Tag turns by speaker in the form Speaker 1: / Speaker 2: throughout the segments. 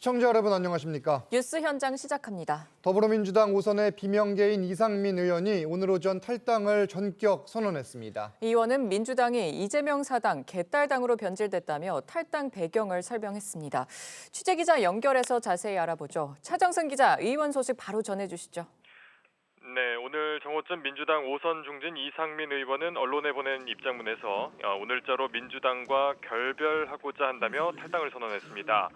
Speaker 1: 시청자 여러분 안녕하십니까?
Speaker 2: 뉴스 현장 시작합니다.
Speaker 1: 더불어민주당 오선의 비명계인 이상민 의원이 오늘 오전 탈당을 전격 선언했습니다.
Speaker 2: 이 의원은 민주당이 이재명 사당 개딸당으로 변질됐다며 탈당 배경을 설명했습니다. 취재기자 연결해서 자세히 알아보죠. 차정선 기자, 의원 소식 바로 전해주시죠.
Speaker 3: 네, 오늘 정호점 민주당 오선 중진 이상민 의원은 언론에 보낸 입장문에서 오늘자로 민주당과 결별하고자 한다며 탈당을 선언했습니다.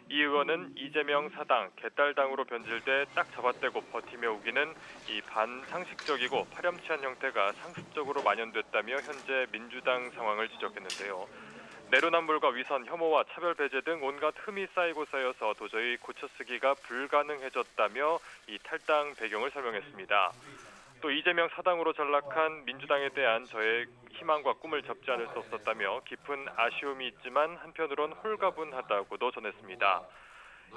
Speaker 3: 이 의원은 이재명 사당 개딸당으로 변질돼 딱 잡아떼고 버티며 우기는 이 반상식적이고 파렴치한 형태가 상습적으로 만연됐다며 현재 민주당 상황을 지적했는데요. 내로남불과 위선, 혐오와 차별 배제 등 온갖 흠이 쌓이고 쌓여서 도저히 고쳐쓰기가 불가능해졌다며 이 탈당 배경을 설명했습니다. 또 이재명 사당으로 전락한 민주당에 대한 저의 희망과 꿈을 접지 않을 수 없었다며 깊은 아쉬움이 있지만 한편으론 홀가분하다고도 전했습니다.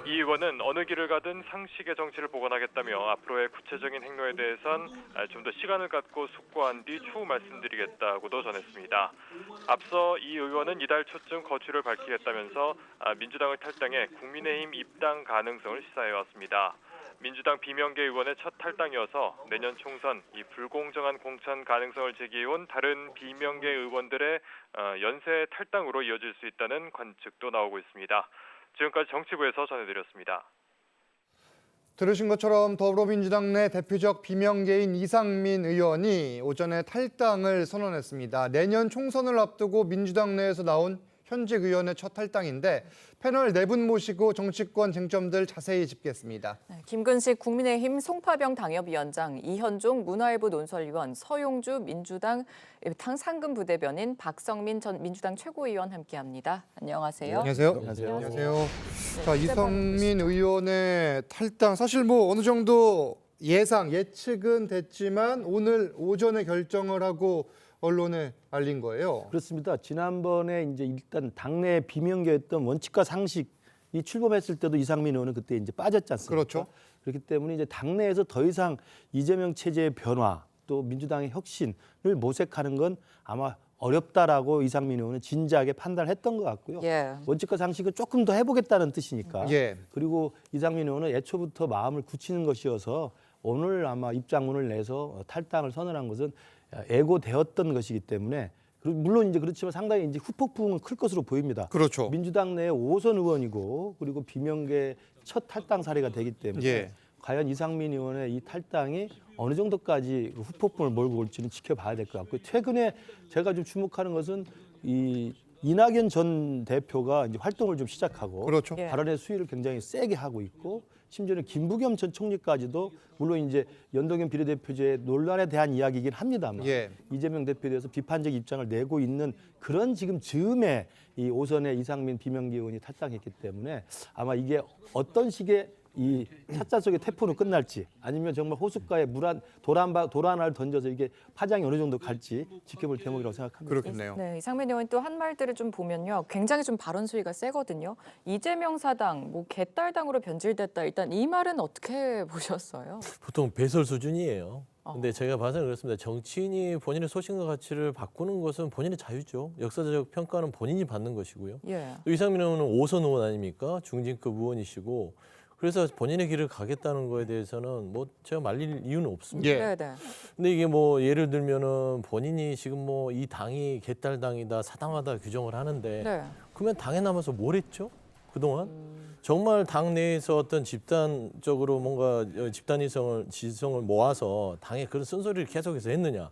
Speaker 3: 이 의원은 어느 길을 가든 상식의 정치를 복원하겠다며 앞으로의 구체적인 행로에 대해선 좀 더 시간을 갖고 숙고한 뒤 추후 말씀드리겠다고도 전했습니다. 앞서 이 의원은 이달 초쯤 거취를 밝히겠다면서 민주당을 탈당해 국민의힘 입당 가능성을 시사해왔습니다. 민주당 비명계 의원의 첫 탈당이어서 내년 총선 이 불공정한 공천 가능성을 제기해온 다른 비명계 의원들의 연쇄 탈당으로 이어질 수 있다는 관측도 나오고 있습니다. 지금까지 정치부에서 전해드렸습니다.
Speaker 1: 들으신 것처럼 더불어민주당 내 대표적 비명계인 이상민 의원이 오전에 탈당을 선언했습니다. 내년 총선을 앞두고 민주당 내에서 나온 현직 의원의 첫 탈당인데 패널 4분 모시고 정치권 쟁점들 자세히 짚겠습니다.
Speaker 2: 김근식 국민의힘 송파병 당협위원장, 이현종 문화일보 논설위원, 서용주 민주당 상근부대변인, 박성민 전 민주당 최고위원 함께합니다. 안녕하세요.
Speaker 1: 안녕하세요.
Speaker 4: 안녕하세요.
Speaker 1: 자, 이상민 의원의 탈당 사실 뭐 어느 정도 예측은 됐지만 오늘 오전에 결정을 하고 언론에 알린 거예요.
Speaker 4: 그렇습니다. 지난번에 이제 일단 당내 비명계였던 원칙과 상식이 출범했을 때도 이상민 의원은 그때 이제 빠졌지 않습니까?
Speaker 1: 그렇죠.
Speaker 4: 그렇기 때문에 이제 당내에서 더 이상 이재명 체제의 변화 또 민주당의 혁신을 모색하는 건 아마 어렵다라고 이상민 의원은 진지하게 판단했던 것 같고요.
Speaker 2: 예.
Speaker 4: 원칙과 상식은 조금 더 해보겠다는 뜻이니까.
Speaker 1: 예.
Speaker 4: 그리고 이상민 의원은 애초부터 마음을 굳히는 것이어서 오늘 아마 입장문을 내서 탈당을 선언한 것은 예고되었던 것이기 때문에 물론 이제 그렇지만 상당히 이제 후폭풍은 클 것으로 보입니다.
Speaker 1: 그렇죠.
Speaker 4: 민주당 내 5선 의원이고 그리고 비명계 첫 탈당 사례가 되기 때문에
Speaker 1: 예.
Speaker 4: 과연 이상민 의원의 이 탈당이 어느 정도까지 후폭풍을 몰고 올지는 지켜봐야 될 것 같고요. 최근에 제가 좀 주목하는 것은 이 이낙연 전 대표가 이제 활동을 좀 시작하고
Speaker 1: 그렇죠.
Speaker 2: 예.
Speaker 4: 발언의 수위를 굉장히 세게 하고 있고 심지어는 김부겸 전 총리까지도 물론 이제 연동형 비례대표제 논란에 대한 이야기이긴 합니다만
Speaker 1: 예.
Speaker 4: 이재명 대표에 대해서 비판적 입장을 내고 있는 그런 지금 즈음에 이 오선의 이상민 비명계 의원이 탈당했기 때문에 아마 이게 어떤 식의 이 찻잔 속의 태포로 끝날지 아니면 정말 호숫가에 도란을 던져서 이게 파장이 어느 정도 갈지 지켜볼 대목이라고 생각합니다.
Speaker 1: 그렇겠네요.
Speaker 2: 네, 이상민 의원 또 한 말들을 좀 보면요, 굉장히 좀 발언 수위가 세거든요. 이재명 사당, 개딸당으로 변질됐다. 일단 이 말은 어떻게 보셨어요?
Speaker 5: 보통 배설 수준이에요. 근데 제가 봐서는 그렇습니다. 정치인이 본인의 소신과 가치를 바꾸는 것은 본인의 자유죠. 역사적 평가는 본인이 받는 것이고요.
Speaker 2: 예.
Speaker 5: 또 이상민 의원은 5선 의원 아닙니까? 중진급 의원이시고 그래서 본인의 길을 가겠다는 거에 대해서는 뭐 제가 말릴 이유는 없습니다.
Speaker 1: 예.
Speaker 2: 네, 네.
Speaker 5: 근데 이게 뭐 예를 들면은 본인이 지금 뭐 이 당이 개딸당이다 사당하다 규정을 하는데
Speaker 2: 네.
Speaker 5: 그러면 당에 남아서 뭘 했죠? 그동안? 정말 당 내에서 어떤 집단적으로 뭔가 지성을 모아서 당에 그런 쓴소리를 계속해서 했느냐?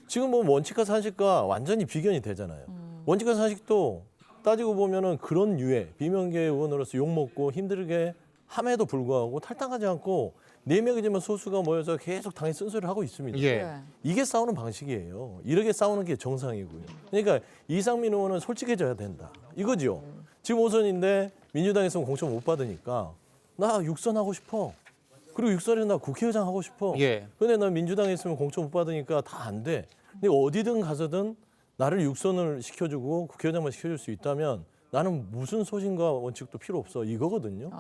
Speaker 5: 지금 뭐 원칙과 상식과 완전히 비견이 되잖아요. 원칙과 상식도 따지고 보면은 그런 유해 비명계 의원으로서 욕먹고 힘들게 함에도 불구하고 탈당하지 않고 4명이지만 소수가 모여서 계속 당에 쓴소리를 하고 있습니다.
Speaker 1: 예.
Speaker 2: 네.
Speaker 5: 이게 싸우는 방식이에요. 이렇게 싸우는 게 정상이고요. 그러니까 이상민 의원은 솔직해져야 된다. 이거죠. 지금 5선인데 민주당에서는 공천 못 받으니까 나 6선 하고 싶어. 그리고 6선에 나 국회의장 하고 싶어.
Speaker 1: 예.
Speaker 5: 근데 나 민주당에 있으면 공천 못 받으니까 다 안 돼. 근데 어디든 가서든 나를 6선을 시켜주고 국회의장만 시켜줄 수 있다면 나는 무슨 소신과 원칙도 필요 없어. 이거거든요.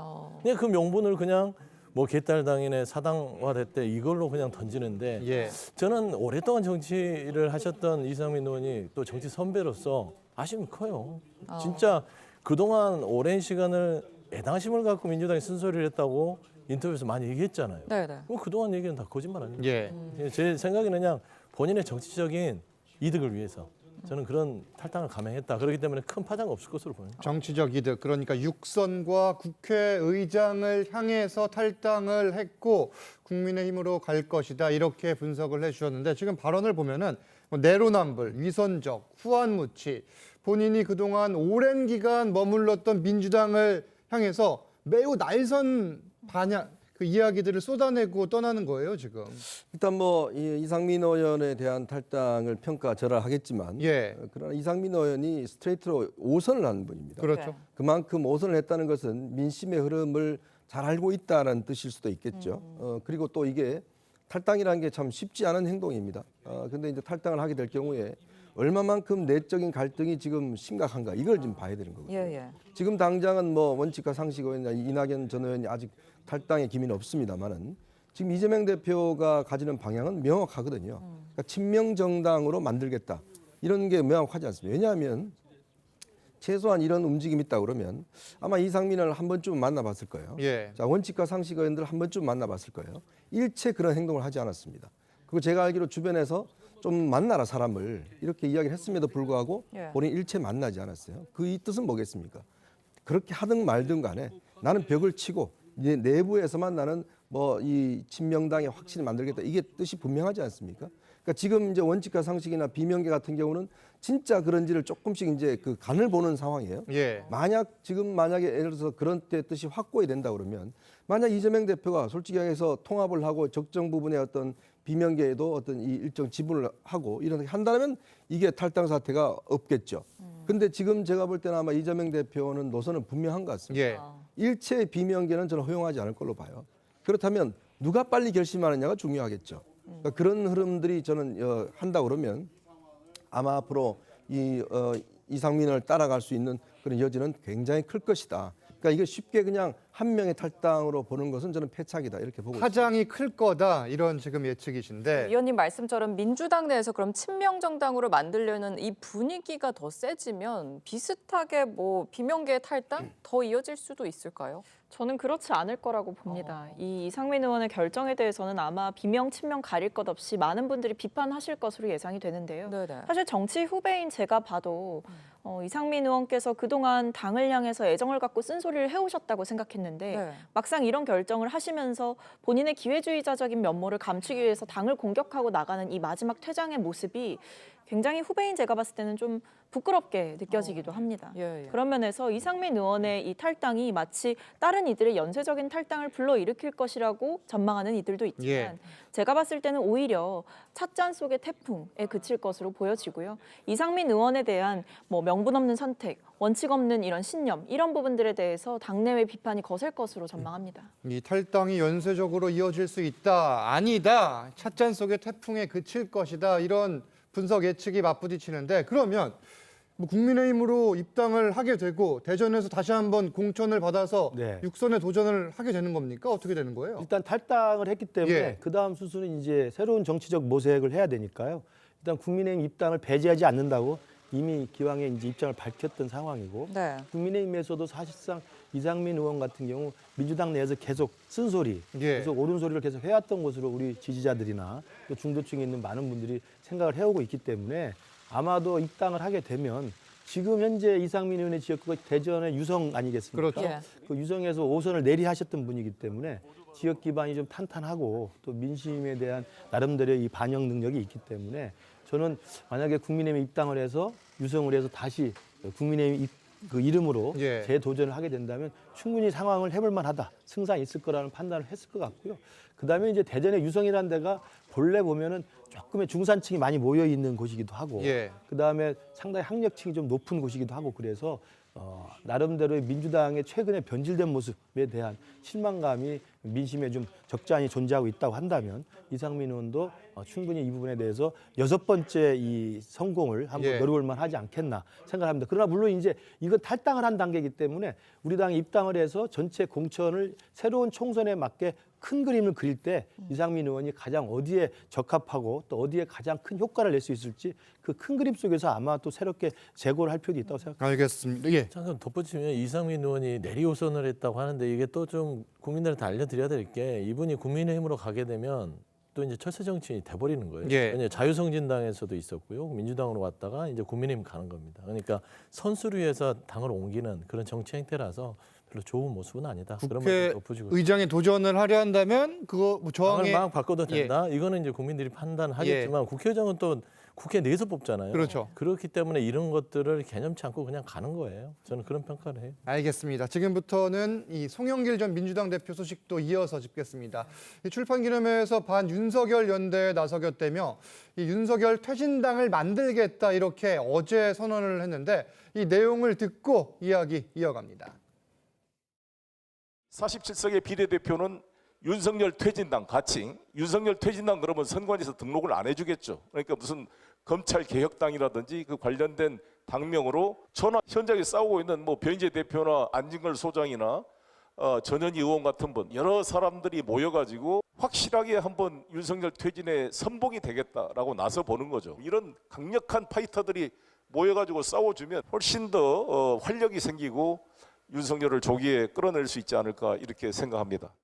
Speaker 5: 그냥 그 명분을 그냥 뭐 개딸당이네 사당화됐대 이걸로 그냥 던지는데
Speaker 1: 예.
Speaker 5: 저는 오랫동안 정치를 하셨던 이상민 의원이 또 정치 선배로서 아쉬움이 커요. 진짜 그동안 오랜 시간을 애당심을 갖고 민주당이 쓴소리를 했다고 인터뷰에서 많이 얘기했잖아요.
Speaker 2: 네네.
Speaker 5: 그동안 얘기는 다 거짓말 아닙니까?
Speaker 1: 예.
Speaker 5: 제 생각에는 그냥 본인의 정치적인 이득을 위해서 저는 그런 탈당을 감행했다. 그렇기 때문에 큰 파장은 없을 것으로 보여요.
Speaker 1: 정치적 이득, 그러니까 육선과 국회의장을 향해서 탈당을 했고 국민의힘으로 갈 것이다, 이렇게 분석을 해주셨는데, 지금 발언을 보면은 뭐 내로남불, 위선적, 후안무치, 본인이 그동안 오랜 기간 머물렀던 민주당을 향해서 매우 날선 반향, 그 이야기들을 쏟아내고 떠나는 거예요, 지금.
Speaker 6: 일단 뭐 이상민 의원에 대한 탈당을 평가절하하겠지만
Speaker 1: 예.
Speaker 6: 그러나 이상민 의원이 스트레이트로 5선을 하는 분입니다.
Speaker 1: 그렇죠.
Speaker 2: 네.
Speaker 6: 그만큼 5선을 했다는 것은 민심의 흐름을 잘 알고 있다는 뜻일 수도 있겠죠. 그리고 또 이게 탈당이라는 게 참 쉽지 않은 행동입니다. 근데 이제 탈당을 하게 될 경우에 얼마만큼 내적인 갈등이 지금 심각한가, 이걸 좀 봐야 되는 거거든요.
Speaker 2: 예.
Speaker 6: 지금 당장은 뭐 원칙과 상식 의원이나 이낙연 전 의원이 아직 탈당의 기미는 없습니다만은 지금 이재명 대표가 가지는 방향은 명확하거든요. 그러니까 친명 정당으로 만들겠다, 이런 게 명확하지 않습니다. 왜냐하면 최소한 이런 움직임이 있다 그러면 아마 이상민을 한 번쯤 만나봤을 거예요.
Speaker 1: 예.
Speaker 6: 자, 원칙과 상식 의원들 한 번쯤 만나봤을 거예요. 일체 그런 행동을 하지 않았습니다. 그리고 제가 알기로 주변에서 좀 만나라 사람을 이렇게 이야기를 했음에도 불구하고
Speaker 2: 예.
Speaker 6: 본인 일체 만나지 않았어요. 그 이 뜻은 뭐겠습니까? 그렇게 하든 말든 간에 나는 벽을 치고 이제 내부에서만 나는 뭐 이 친명당에 확실히 만들겠다, 이게 뜻이 분명하지 않습니까? 그러니까 지금 이제 원칙과 상식이나 비명계 같은 경우는 진짜 그런지를 조금씩 이제 그 간을 보는 상황이에요.
Speaker 1: 예.
Speaker 6: 만약에 예를 들어서 그런 때 뜻이 확고히 된다 그러면, 만약 이재명 대표가 솔직히 얘기해서 통합을 하고 적정 부분의 어떤 비명계에도 어떤 이 일정 지분을 하고 이렇게 한다면 이게 탈당 사태가 없겠죠. 근데 지금 제가 볼 때는 아마 이재명 대표는 노선은 분명한 것 같습니다.
Speaker 1: 예.
Speaker 6: 일체 비명계는 저는 허용하지 않을 걸로 봐요. 그렇다면 누가 빨리 결심하느냐가 중요하겠죠. 그러니까 그런 흐름들이 저는 한다 그러면 아마 앞으로 이상민을 따라갈 수 있는 그런 여지는 굉장히 클 것이다. 그러니까 이게 쉽게 그냥 한 명의 탈당으로 보는 것은 저는 패착이다, 이렇게 보고 있습니다.
Speaker 1: 파장이 클 거다, 이런 지금 예측이신데.
Speaker 2: 위원님 말씀처럼 민주당 내에서 그럼 친명 정당으로 만들려는 이 분위기가 더 세지면 비슷하게 뭐 비명계 탈당 더 이어질 수도 있을까요?
Speaker 7: 저는 그렇지 않을 거라고 봅니다. 이 이상민 의원의 결정에 대해서는 아마 비명, 친명 가릴 것 없이 많은 분들이 비판하실 것으로 예상이 되는데요.
Speaker 2: 네네.
Speaker 7: 사실 정치 후배인 제가 봐도 이상민 의원께서 그동안 당을 향해서 애정을 갖고 쓴소리를 해오셨다고 생각했는데
Speaker 2: 네.
Speaker 7: 막상 이런 결정을 하시면서 본인의 기회주의자적인 면모를 감추기 위해서 당을 공격하고 나가는 이 마지막 퇴장의 모습이 굉장히 후배인 제가 봤을 때는 좀 부끄럽게 느껴지기도 합니다.
Speaker 2: 예.
Speaker 7: 그런 면에서 이상민 의원의 이 탈당이 마치 다른 이들의 연쇄적인 탈당을 불러일으킬 것이라고 전망하는 이들도 있지만
Speaker 1: 예.
Speaker 7: 제가 봤을 때는 오히려 찻잔 속의 태풍에 그칠 것으로 보여지고요. 이상민 의원에 대한 뭐 명분 없는 선택, 원칙 없는 이런 신념, 이런 부분들에 대해서 당내외 비판이 거셀 것으로 전망합니다.
Speaker 1: 이 탈당이 연쇄적으로 이어질 수 있다, 아니다, 찻잔 속의 태풍에 그칠 것이다, 이런 분석 예측이 맞부딪히는데, 그러면 뭐 국민의힘으로 입당을 하게 되고 대전에서 다시 한번 공천을 받아서
Speaker 4: 네.
Speaker 1: 육선에 도전을 하게 되는 겁니까? 어떻게 되는 거예요?
Speaker 4: 일단 탈당을 했기 때문에
Speaker 1: 예.
Speaker 4: 그 다음 수순은 이제 새로운 정치적 모색을 해야 되니까요. 일단 국민의힘 입당을 배제하지 않는다고 이미 기왕에 이제 입장을 밝혔던 상황이고,
Speaker 2: 네.
Speaker 4: 국민의힘에서도 사실상 이상민 의원 같은 경우 민주당 내에서 계속 쓴소리,
Speaker 1: 예.
Speaker 4: 계속 옳은 소리를 계속 해왔던 것으로 우리 지지자들이나 또 중도층에 있는 많은 분들이 생각을 해오고 있기 때문에 아마도 입당을 하게 되면 지금 현재 이상민 의원의 지역구가 대전의 유성 아니겠습니까?
Speaker 1: 그렇죠.
Speaker 2: 예.
Speaker 4: 그 유성에서 5선을 내리하셨던 분이기 때문에 지역 기반이 좀 탄탄하고 또 민심에 대한 나름대로의 이 반영 능력이 있기 때문에 저는 만약에 국민의힘에 입당을 해서 유성을 해서 다시 국민의힘 그 이름으로
Speaker 1: 예.
Speaker 4: 재도전을 하게 된다면 충분히 상황을 해볼 만하다, 승산이 있을 거라는 판단을 했을 것 같고요. 그다음에 이제 대전의 유성이라는 데가 본래 보면은 조금의 중산층이 많이 모여 있는 곳이기도 하고,
Speaker 1: 예.
Speaker 4: 그다음에 상당히 학력층이 좀 높은 곳이기도 하고, 그래서 나름대로의 민주당의 최근에 변질된 모습에 대한 실망감이 민심에 좀 적잖이 존재하고 있다고 한다면 이상민 의원도 충분히 이 부분에 대해서 6번째 이 성공을 한번
Speaker 1: 예.
Speaker 4: 노려볼 만하지 않겠나 생각합니다. 그러나 물론 이제 이건 탈당을 한 단계이기 때문에 우리 당이 입당을 해서 전체 공천을 새로운 총선에 맞게 큰 그림을 그릴 때 이상민 의원이 가장 어디에 적합하고 또 어디에 가장 큰 효과를 낼 수 있을지 그 큰 그림 속에서 아마 또 새롭게 재고를 할 필요도 있다고 생각합니다.
Speaker 1: 알겠습니다. 예.
Speaker 5: 잠깐 덧붙이면 이상민 의원이 내리호선을 했다고 하는데 이게 또 좀 국민들한테 알려드려야 될 게 이분이 국민의힘으로 가게 되면 또 이제 철새 정치인이 돼버리는 거예요.
Speaker 1: 예.
Speaker 5: 왜냐하면 자유성진당에서도 있었고요. 민주당으로 왔다가 이제 국민의힘 가는 겁니다. 그러니까 선수를 위해서 당을 옮기는 그런 정치 행태라서 별로 좋은 모습은 아니다. 그런
Speaker 1: 국회
Speaker 5: 말도 덧붙이고 있습니다.
Speaker 1: 의장에 도전을 하려 한다면 그거 뭐
Speaker 5: 당을
Speaker 1: 저항에
Speaker 5: 막 바꿔도 된다. 이거는 이제 국민들이 판단하겠지만 국회의장은 또 국회 내에서 뽑잖아요.
Speaker 1: 그렇죠.
Speaker 5: 그렇기 때문에 이런 것들을 개념치 않고 그냥 가는 거예요. 저는 그런 평가를 해요.
Speaker 1: 알겠습니다. 지금부터는 이 송영길 전 민주당 대표 소식도 이어서 짚겠습니다. 이 출판기념회에서 반윤석열 연대에 나서겠다며 이 윤석열 퇴진당을 만들겠다 이렇게 어제 선언을 했는데 이 내용을 듣고 이야기 이어갑니다.
Speaker 8: 47석의 비례대표는 윤석열 퇴진당 가칭, 윤석열 퇴진당 그러면 선관위에서 등록을 안 해주겠죠. 그러니까 무슨 검찰 개혁당이라든지 그 관련된 당명으로 전화 현장에 싸우고 있는 뭐 변희재 대표나 안진걸 소장이나 전현희 의원 같은 분 여러 사람들이 모여가지고 확실하게 한번 윤석열 퇴진에 선봉이 되겠다라고 나서 보는 거죠. 이런 강력한 파이터들이 모여가지고 싸워주면 훨씬 더 활력이 생기고 윤석열을 조기에 끌어낼 수 있지 않을까 이렇게 생각합니다.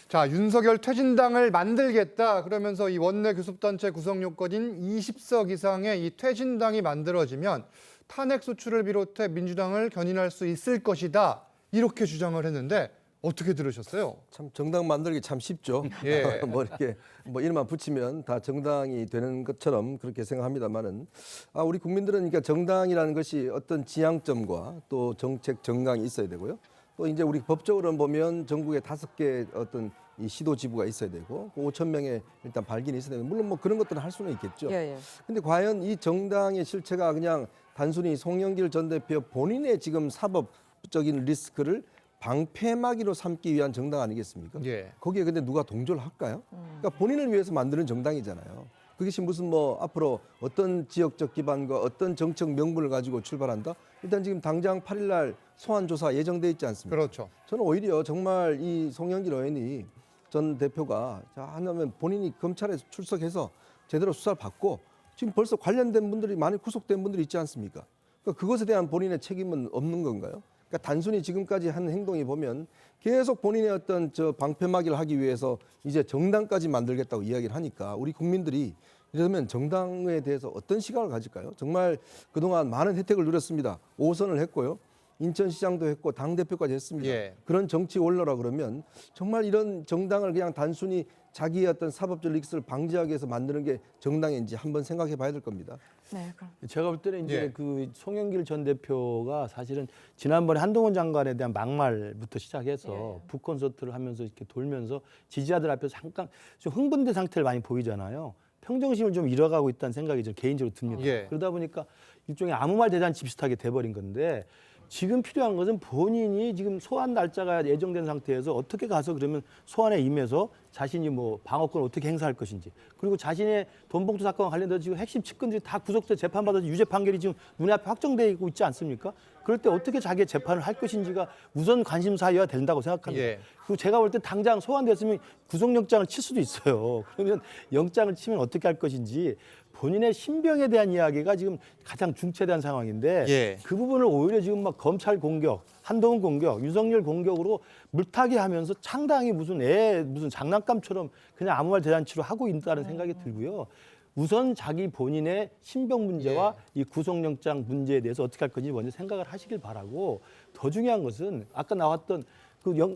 Speaker 1: 자, 윤석열 퇴진당을 만들겠다 그러면서 이 원내 교섭단체 구성 요건인 20석 이상의 이 퇴진당이 만들어지면 탄핵 소추를 비롯해 민주당을 견인할 수 있을 것이다 이렇게 주장을 했는데 어떻게 들으셨어요?
Speaker 6: 참 정당 만들기 참 쉽죠.
Speaker 1: 예.
Speaker 6: 뭐 이렇게 뭐 이름만 붙이면 다 정당이 되는 것처럼 그렇게 생각합니다만은 우리 국민들은 그러니까 정당이라는 것이 어떤 지향점과 또 정책 정강이 있어야 되고요. 또 이제 우리 법적으로는 보면 전국에 5개 어떤 이 시도 지부가 있어야 되고 5천 명의 일단 발기인이 있어야 되고 물론 뭐 그런 것들은 할 수는 있겠죠.
Speaker 2: 예, 예.
Speaker 6: 근데 과연 이 정당의 실체가 그냥 단순히 송영길 전 대표 본인의 지금 사법적인 리스크를 방패막이로 삼기 위한 정당 아니겠습니까?
Speaker 1: 예.
Speaker 6: 거기에 근데 누가 동조를 할까요? 그러니까 본인을 위해서 만드는 정당이잖아요. 그것이 무슨 뭐 앞으로 어떤 지역적 기반과 어떤 정책 명분을 가지고 출발한다? 일단 지금 당장 8일 날 소환 조사 예정돼 있지 않습니까?
Speaker 1: 그렇죠.
Speaker 6: 저는 오히려 정말 이 송영길 의원이 전 대표가 하냐면 본인이 검찰에 출석해서 제대로 수사를 받고 지금 벌써 관련된 분들이 많이 구속된 분들이 있지 않습니까? 그러니까 그것에 대한 본인의 책임은 없는 건가요? 그러니까 단순히 지금까지 한 행동이 보면 계속 본인의 어떤 방패막이를 하기 위해서 이제 정당까지 만들겠다고 이야기를 하니까 우리 국민들이 이러면 정당에 대해서 어떤 시각을 가질까요? 정말 그동안 많은 혜택을 누렸습니다. 5선을 했고요. 인천시장도 했고 당대표까지 했습니다.
Speaker 1: 예.
Speaker 6: 그런 정치 원로라 그러면 정말 이런 정당을 그냥 단순히 자기의 어떤 사법적 리스크를 방지하기 위해서 만드는 게 정당인지 한번 생각해 봐야 될 겁니다.
Speaker 2: 네, 그럼.
Speaker 4: 제가 볼 때는 이제
Speaker 1: 예.
Speaker 4: 그 송영길 전 대표가 사실은 지난번에 한동훈 장관에 대한 막말부터 시작해서 북콘서트를 하면서 이렇게 돌면서 지지자들 앞에서 잠깐 좀 흥분된 상태를 많이 보이잖아요. 평정심을 좀 잃어가고 있다는 생각이 좀 개인적으로 듭니다.
Speaker 1: 예.
Speaker 4: 그러다 보니까 일종의 아무 말 대잔치 비슷하게 돼버린 건데 지금 필요한 것은 본인이 지금 소환 날짜가 예정된 상태에서 어떻게 가서 그러면 소환에 임해서 자신이 뭐 방어권을 어떻게 행사할 것인지 그리고 자신의 돈봉투 사건과 관련돼서 지금 핵심 측근들이 다 구속돼 재판받아서 유죄 판결이 지금 눈에 앞에 확정되고 있지 않습니까? 그럴 때 어떻게 자기의 재판을 할 것인지가 우선 관심사여야 된다고 생각합니다.
Speaker 1: 예.
Speaker 4: 그리고 제가 볼 때 당장 소환됐으면 구속영장을 칠 수도 있어요. 그러면 영장을 치면 어떻게 할 것인지 본인의 신병에 대한 이야기가 지금 가장 중체된 상황인데
Speaker 1: 예.
Speaker 4: 그 부분을 오히려 지금 막 검찰 공격, 한동훈 공격, 윤석열 공격으로 물타기 하면서 상당히 무슨 장난감처럼 그냥 아무 말 대잔치로 하고 있다는 생각이 들고요. 우선 자기 본인의 신병 문제와 이 구속영장 문제에 대해서 어떻게 할 건지 먼저 생각을 하시길 바라고 더 중요한 것은 아까 나왔던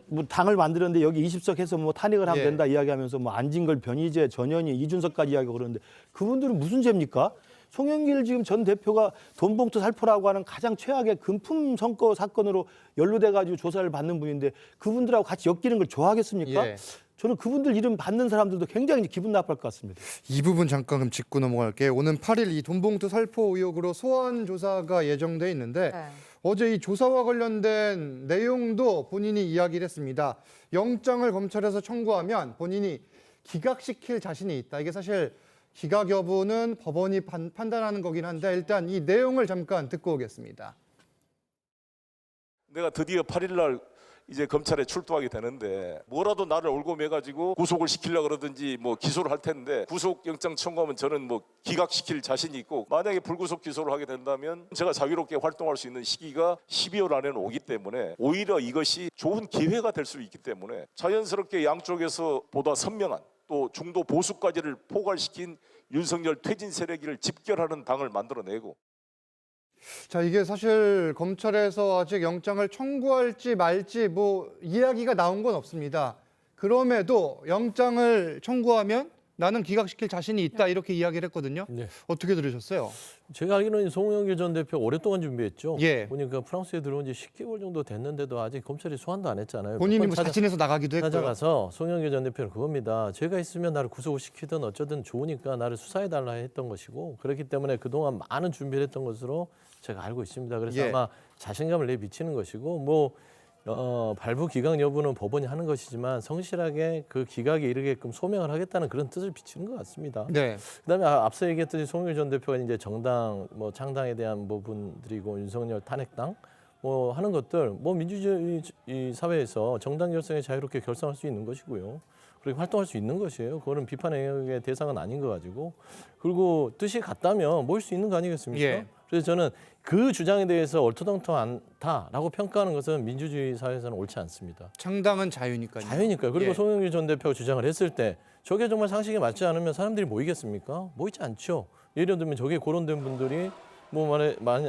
Speaker 4: 뭐 당을 만들었는데 여기 20석 해서 뭐 탄핵을 하면
Speaker 1: 예.
Speaker 4: 된다 이야기하면서 뭐 안진걸, 변희재, 전현희, 이준석까지 이야기하고 그러는데 그분들은 무슨 죄입니까? 송영길 지금 전 대표가 돈봉투 살포라고 하는 가장 최악의 금품 선거 사건으로 연루돼가지고 조사를 받는 분인데 그분들하고 같이 엮이는 걸 좋아하겠습니까?
Speaker 1: 예.
Speaker 4: 저는 그분들 이름 받는 사람들도 굉장히 기분 나쁠 것 같습니다.
Speaker 1: 이 부분 잠깐 그럼 짚고 넘어갈게요. 오는 8일 이 돈봉투 살포 의혹으로 소환 조사가 예정돼 있는데
Speaker 2: 네.
Speaker 1: 어제 이 조사와 관련된 내용도 본인이 이야기를 했습니다. 영장을 검찰에서 청구하면 본인이 기각시킬 자신이 있다. 이게 사실 기각 여부는 법원이 판단하는 거긴 한데 일단 이 내용을 잠깐 듣고 오겠습니다.
Speaker 8: 내가 드디어 8일 날 이제 검찰에 출두하게 되는데 뭐라도 나를 올고매가지고 구속을 시키려고 그러든지 뭐 기소를 할 텐데 구속영장 청구하면 저는 뭐 기각시킬 자신이 있고 만약에 불구속 기소를 하게 된다면 제가 자유롭게 활동할 수 있는 시기가 12월 안에는 오기 때문에 오히려 이것이 좋은 기회가 될 수 있기 때문에 자연스럽게 양쪽에서 보다 선명한 또 중도 보수까지를 포괄시킨 윤석열 퇴진 세력을 집결하는 당을 만들어내고
Speaker 1: 자, 이게 사실 검찰에서 아직 영장을 청구할지 말지 뭐 이야기가 나온 건 없습니다. 그럼에도 영장을 청구하면 나는 기각시킬 자신이 있다 이렇게 이야기를 했거든요.
Speaker 5: 네.
Speaker 1: 어떻게 들으셨어요?
Speaker 5: 제가 알기로는 송영길 전 대표 오랫동안 준비했죠.
Speaker 1: 예.
Speaker 5: 보니까 프랑스에 들어온 지 10개월 정도 됐는데도 아직 검찰이 소환도 안 했잖아요.
Speaker 1: 본인이 뭐
Speaker 5: 찾아-
Speaker 1: 자진해서 나가기도 했고요.
Speaker 5: 찾아가서 송영길 전 대표는 그겁니다. 제가 있으면 나를 구속을 시키든 어쩌든 좋으니까 나를 수사해달라 했던 것이고 그렇기 때문에 그동안 많은 준비를 했던 것으로 제가 알고 있습니다. 그래서
Speaker 1: 예.
Speaker 5: 아마 자신감을 내비치는 것이고 뭐 발부 기각 여부는 법원이 하는 것이지만 성실하게 그 기각에 이르게끔 소명을 하겠다는 그런 뜻을 비치는 것 같습니다.
Speaker 1: 네.
Speaker 5: 그다음에 앞서 얘기했듯이 송영길 전 대표가 이제 정당 뭐 창당에 대한 부분들이고 윤석열 탄핵당 뭐 하는 것들 뭐 민주주의 이 사회에서 정당 결성에 자유롭게 결성할 수 있는 것이고요. 그리고 활동할 수 있는 것이에요. 그거는 비판 영역의 대상은 아닌 거 가지고 그리고 뜻이 같다면 모일 수 있는 거 아니겠습니까?
Speaker 1: 예.
Speaker 5: 그래서 저는 그 주장에 대해서 얼토당토않다라고 평가하는 것은 민주주의 사회에서는 옳지 않습니다.
Speaker 1: 창당은 자유니까요.
Speaker 5: 자유니까요. 그리고
Speaker 1: 예.
Speaker 5: 송영길 전 대표가 주장을 했을 때 저게 정말 상식에 맞지 않으면 사람들이 모이겠습니까? 모이지 않죠. 예를 들면 저게 거론된 분들이 뭐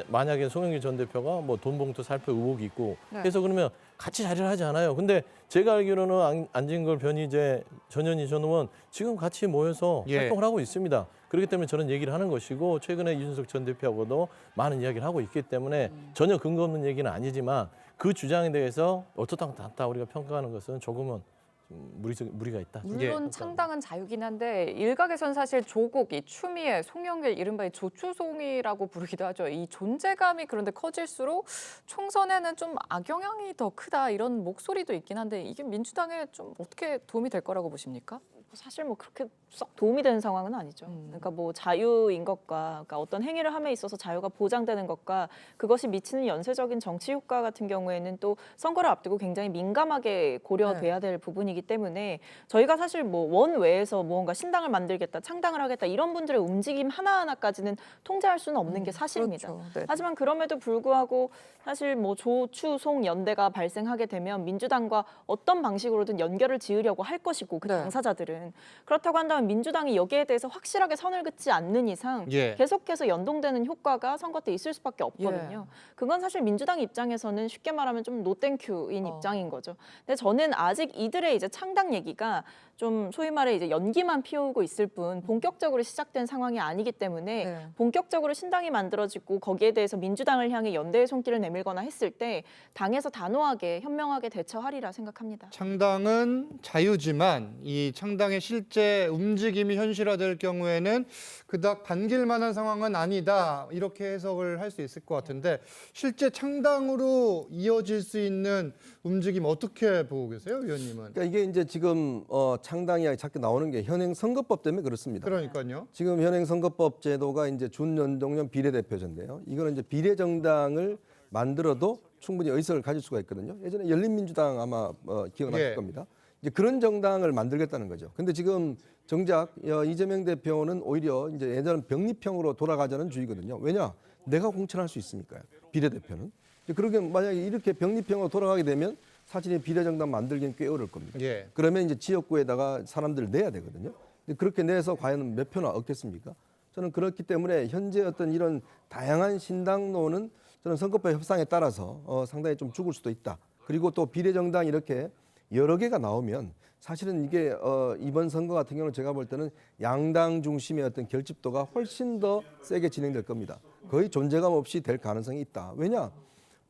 Speaker 5: 만약에 송영길 전 대표가 뭐 돈 봉투 살펴 의혹이 있고
Speaker 2: 네.
Speaker 5: 그래서 그러면 같이 자리를 하지 않아요. 근데 제가 알기로는 안진걸 변희재 전현희 전 의원 지금 같이 모여서
Speaker 1: 예.
Speaker 5: 활동을 하고 있습니다. 그렇기 때문에 저는 얘기를 하는 것이고 최근에 이준석 전 대표하고도 많은 이야기를 하고 있기 때문에 전혀 근거 없는 얘기는 아니지만 그 주장에 대해서 어떻다 우리가 평가하는 것은 조금은 좀 무리가 있다.
Speaker 2: 물론
Speaker 1: 예.
Speaker 2: 창당은 자유긴 한데 일각에선 사실 조국, 이 추미애, 송영길 이른바 이 조추송이라고 부르기도 하죠. 이 존재감이 그런데 커질수록 총선에는 좀 악영향이 더 크다 이런 목소리도 있긴 한데 이게 민주당에 좀 어떻게 도움이 될 거라고 보십니까?
Speaker 7: 사실 뭐 그렇게 썩 도움이 되는 상황은 아니죠. 그러니까 뭐 자유인 것과 그러니까 어떤 행위를 함에 있어서 자유가 보장되는 것과 그것이 미치는 연쇄적인 정치 효과 같은 경우에는 또 선거를 앞두고 굉장히 민감하게 고려돼야 될 부분이기 때문에 저희가 사실 뭐 원외에서 무언가 신당을 만들겠다, 창당을 하겠다 이런 분들의 움직임 하나하나까지는 통제할 수는 없는 게 사실입니다.
Speaker 2: 그렇죠. 네.
Speaker 7: 하지만 그럼에도 불구하고 사실 뭐 조추송 연대가 발생하게 되면 민주당과 어떤 방식으로든 연결을 지으려고 할 것이고 그
Speaker 2: 네.
Speaker 7: 당사자들은 그렇다고 한다면 민주당이 여기에 대해서 확실하게 선을 긋지 않는 이상
Speaker 1: 예.
Speaker 7: 계속해서 연동되는 효과가 선거 때 있을 수밖에 없거든요. 그건 사실 민주당 입장에서는 쉽게 말하면 좀 노땡큐인 입장인 거죠. 근데 저는 아직 이들의 이제 창당 얘기가 좀 소위 말해 이제 연기만 피우고 있을 뿐 본격적으로 시작된 상황이 아니기 때문에
Speaker 2: 네.
Speaker 7: 본격적으로 신당이 만들어지고 거기에 대해서 민주당을 향해 연대의 손길을 내밀거나 했을 때 당에서 단호하게 현명하게 대처하리라 생각합니다.
Speaker 1: 창당은 자유지만 이 창당의 실제 움직임이 현실화될 경우에는 그닥 반길 만한 상황은 아니다. 이렇게 해석을 할 수 있을 것 같은데 실제 창당으로 이어질 수 있는 움직임 어떻게 보고 계세요, 위원님은?
Speaker 6: 그러니까 이게 이제 지금 창당이 자꾸 나오는 게 현행 선거법 때문에 그렇습니다.
Speaker 1: 그러니까요.
Speaker 6: 지금 현행 선거법 제도가 이제 준연동형 비례대표제인데요. 이거는 이제 비례정당을 만들어도 충분히 의석을 가질 수가 있거든요. 예전에 열린민주당 아마 기억나실
Speaker 1: 예.
Speaker 6: 겁니다. 이제 그런 정당을 만들겠다는 거죠. 근데 지금 정작 이재명 대표는 오히려 이제 예전 병립형으로 돌아가자는 주의거든요. 왜냐? 내가 공천할 수 있으니까요. 비례대표는. 그러게 만약에 이렇게 병립형으로 돌아가게 되면 사실 이 비례정당 만들기는 꽤 어려울 겁니다.
Speaker 1: 예.
Speaker 6: 그러면 이제 지역구에다가 사람들을 내야 되거든요. 근데 그렇게 내서 과연 몇 표나 얻겠습니까? 저는 그렇기 때문에 현재 어떤 이런 다양한 신당론은 저는 선거법 협상에 따라서 상당히 좀 죽을 수도 있다. 그리고 또 비례정당 이렇게 여러 개가 나오면 사실은 이게 이번 선거 같은 경우는 제가 볼 때는 양당 중심의 어떤 결집도가 훨씬 더 세게 진행될 겁니다. 거의 존재감 없이 될 가능성이 있다. 왜냐?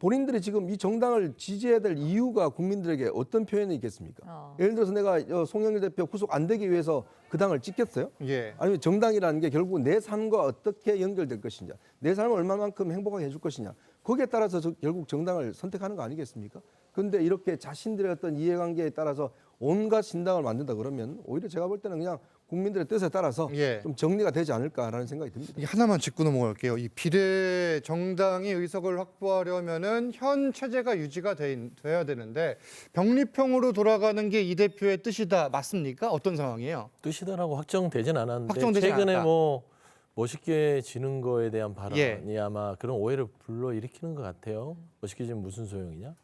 Speaker 6: 본인들이 지금 이 정당을 지지해야 될 이유가 국민들에게 어떤 표현이 있겠습니까? 예를 들어서 내가 송영길 대표 구속 안 되기 위해서 그 당을 찍겠어요?
Speaker 1: 예.
Speaker 6: 아니면 정당이라는 게 결국 내 삶과 어떻게 연결될 것이냐, 내 삶을 얼마만큼 행복하게 해줄 것이냐, 거기에 따라서 결국 정당을 선택하는 거 아니겠습니까? 근데 이렇게 자신들의 어떤 이해관계에 따라서 온갖 신당을 만든다 그러면 오히려 제가 볼 때는 그냥 국민들의 뜻에 따라서
Speaker 1: 예.
Speaker 6: 좀 정리가 되지 않을까라는 생각이 듭니다.
Speaker 1: 이 하나만 짚고 넘어갈게요. 이 비례 정당이 의석을 확보하려면은 현 체제가 유지가 돼야 되는데 병립형으로 돌아가는 게 이 대표의 뜻이다. 맞습니까? 어떤 상황이에요?
Speaker 5: 뜻이다라고 확정되진 않았는데
Speaker 1: 확정되진
Speaker 5: 최근에
Speaker 1: 않았다.
Speaker 5: 뭐 멋있게 지는 거에 대한 발언이
Speaker 1: 예.
Speaker 5: 아마 그런 오해를 불러일으키는 것 같아요. 멋있게 지면 무슨 소용이냐?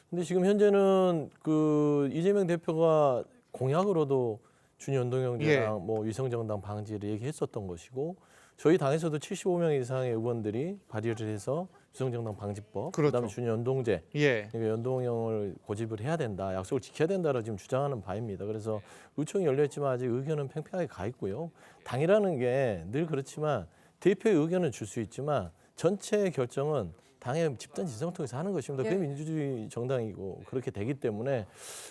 Speaker 5: 근데 지금 현재는 그 이재명 대표가 공약으로도 준연동형제랑 뭐 위성정당 방지를 얘기했었던 것이고 저희 당에서도 75명 이상의 의원들이 발의를 해서 위성정당 방지법,
Speaker 1: 그렇죠.
Speaker 5: 그다음에 준연동제,
Speaker 1: 예.
Speaker 5: 그러니까 연동형을 고집을 해야 된다, 약속을 지켜야 된다라고 지금 주장하는 바입니다. 그래서 의총이 열렸지만 아직 의견은 팽팽하게 가 있고요. 당이라는 게 늘 그렇지만 대표의 의견을 줄 수 있지만 전체 결정은 당의 집단 지성을 통해서 하는 것입니다. 그게 민주주의 정당이고 그렇게 되기 때문에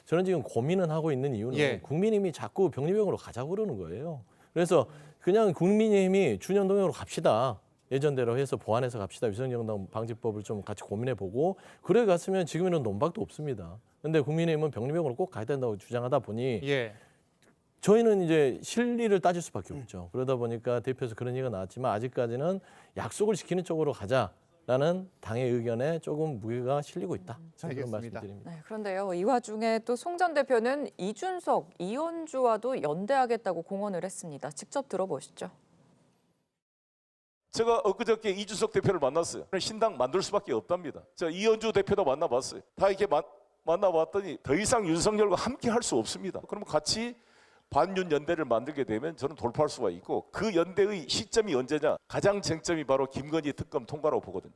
Speaker 5: 저는 지금 고민은 하고 있는 이유는
Speaker 1: 예.
Speaker 5: 국민의힘이 자꾸 병립형으로 가자고 그러는 거예요. 그래서 그냥 국민의힘이 준연동형으로 갑시다. 예전대로 해서 보완해서 갑시다. 위성정당 방지법을 좀 같이 고민해보고 그래 갔으면 지금에는 논박도 없습니다. 근데 국민의힘은 병립형으로 꼭 가야 된다고 주장하다 보니
Speaker 1: 예.
Speaker 5: 저희는 이제 실리를 따질 수밖에 없죠. 그러다 보니까 대표에서 그런 얘기가 나왔지만 아직까지는 약속을 지키는 쪽으로 가자라는 당의 의견에 조금 무게가 실리고 있다. 저는 그런
Speaker 1: 알겠습니다.
Speaker 5: 말씀드립니다.
Speaker 2: 네, 그런데요. 이 와중에 또 송 전 대표는 이준석, 이현주와도 연대하겠다고 공언을 했습니다. 직접 들어보시죠.
Speaker 8: 제가 엊그저께 이준석 대표를 만났어요. 신당 만들 수밖에 없답니다. 제가 이현주 대표도 만나봤어요. 다 이렇게 만나봤더니 더 이상 윤석열과 함께 할 수 없습니다. 그러면 같이 반윤 연대를 만들게 되면 저는 돌파할 수가 있고 그 연대의 시점이 언제냐? 가장 쟁점이 바로 김건희 특검 통과라고 보거든요.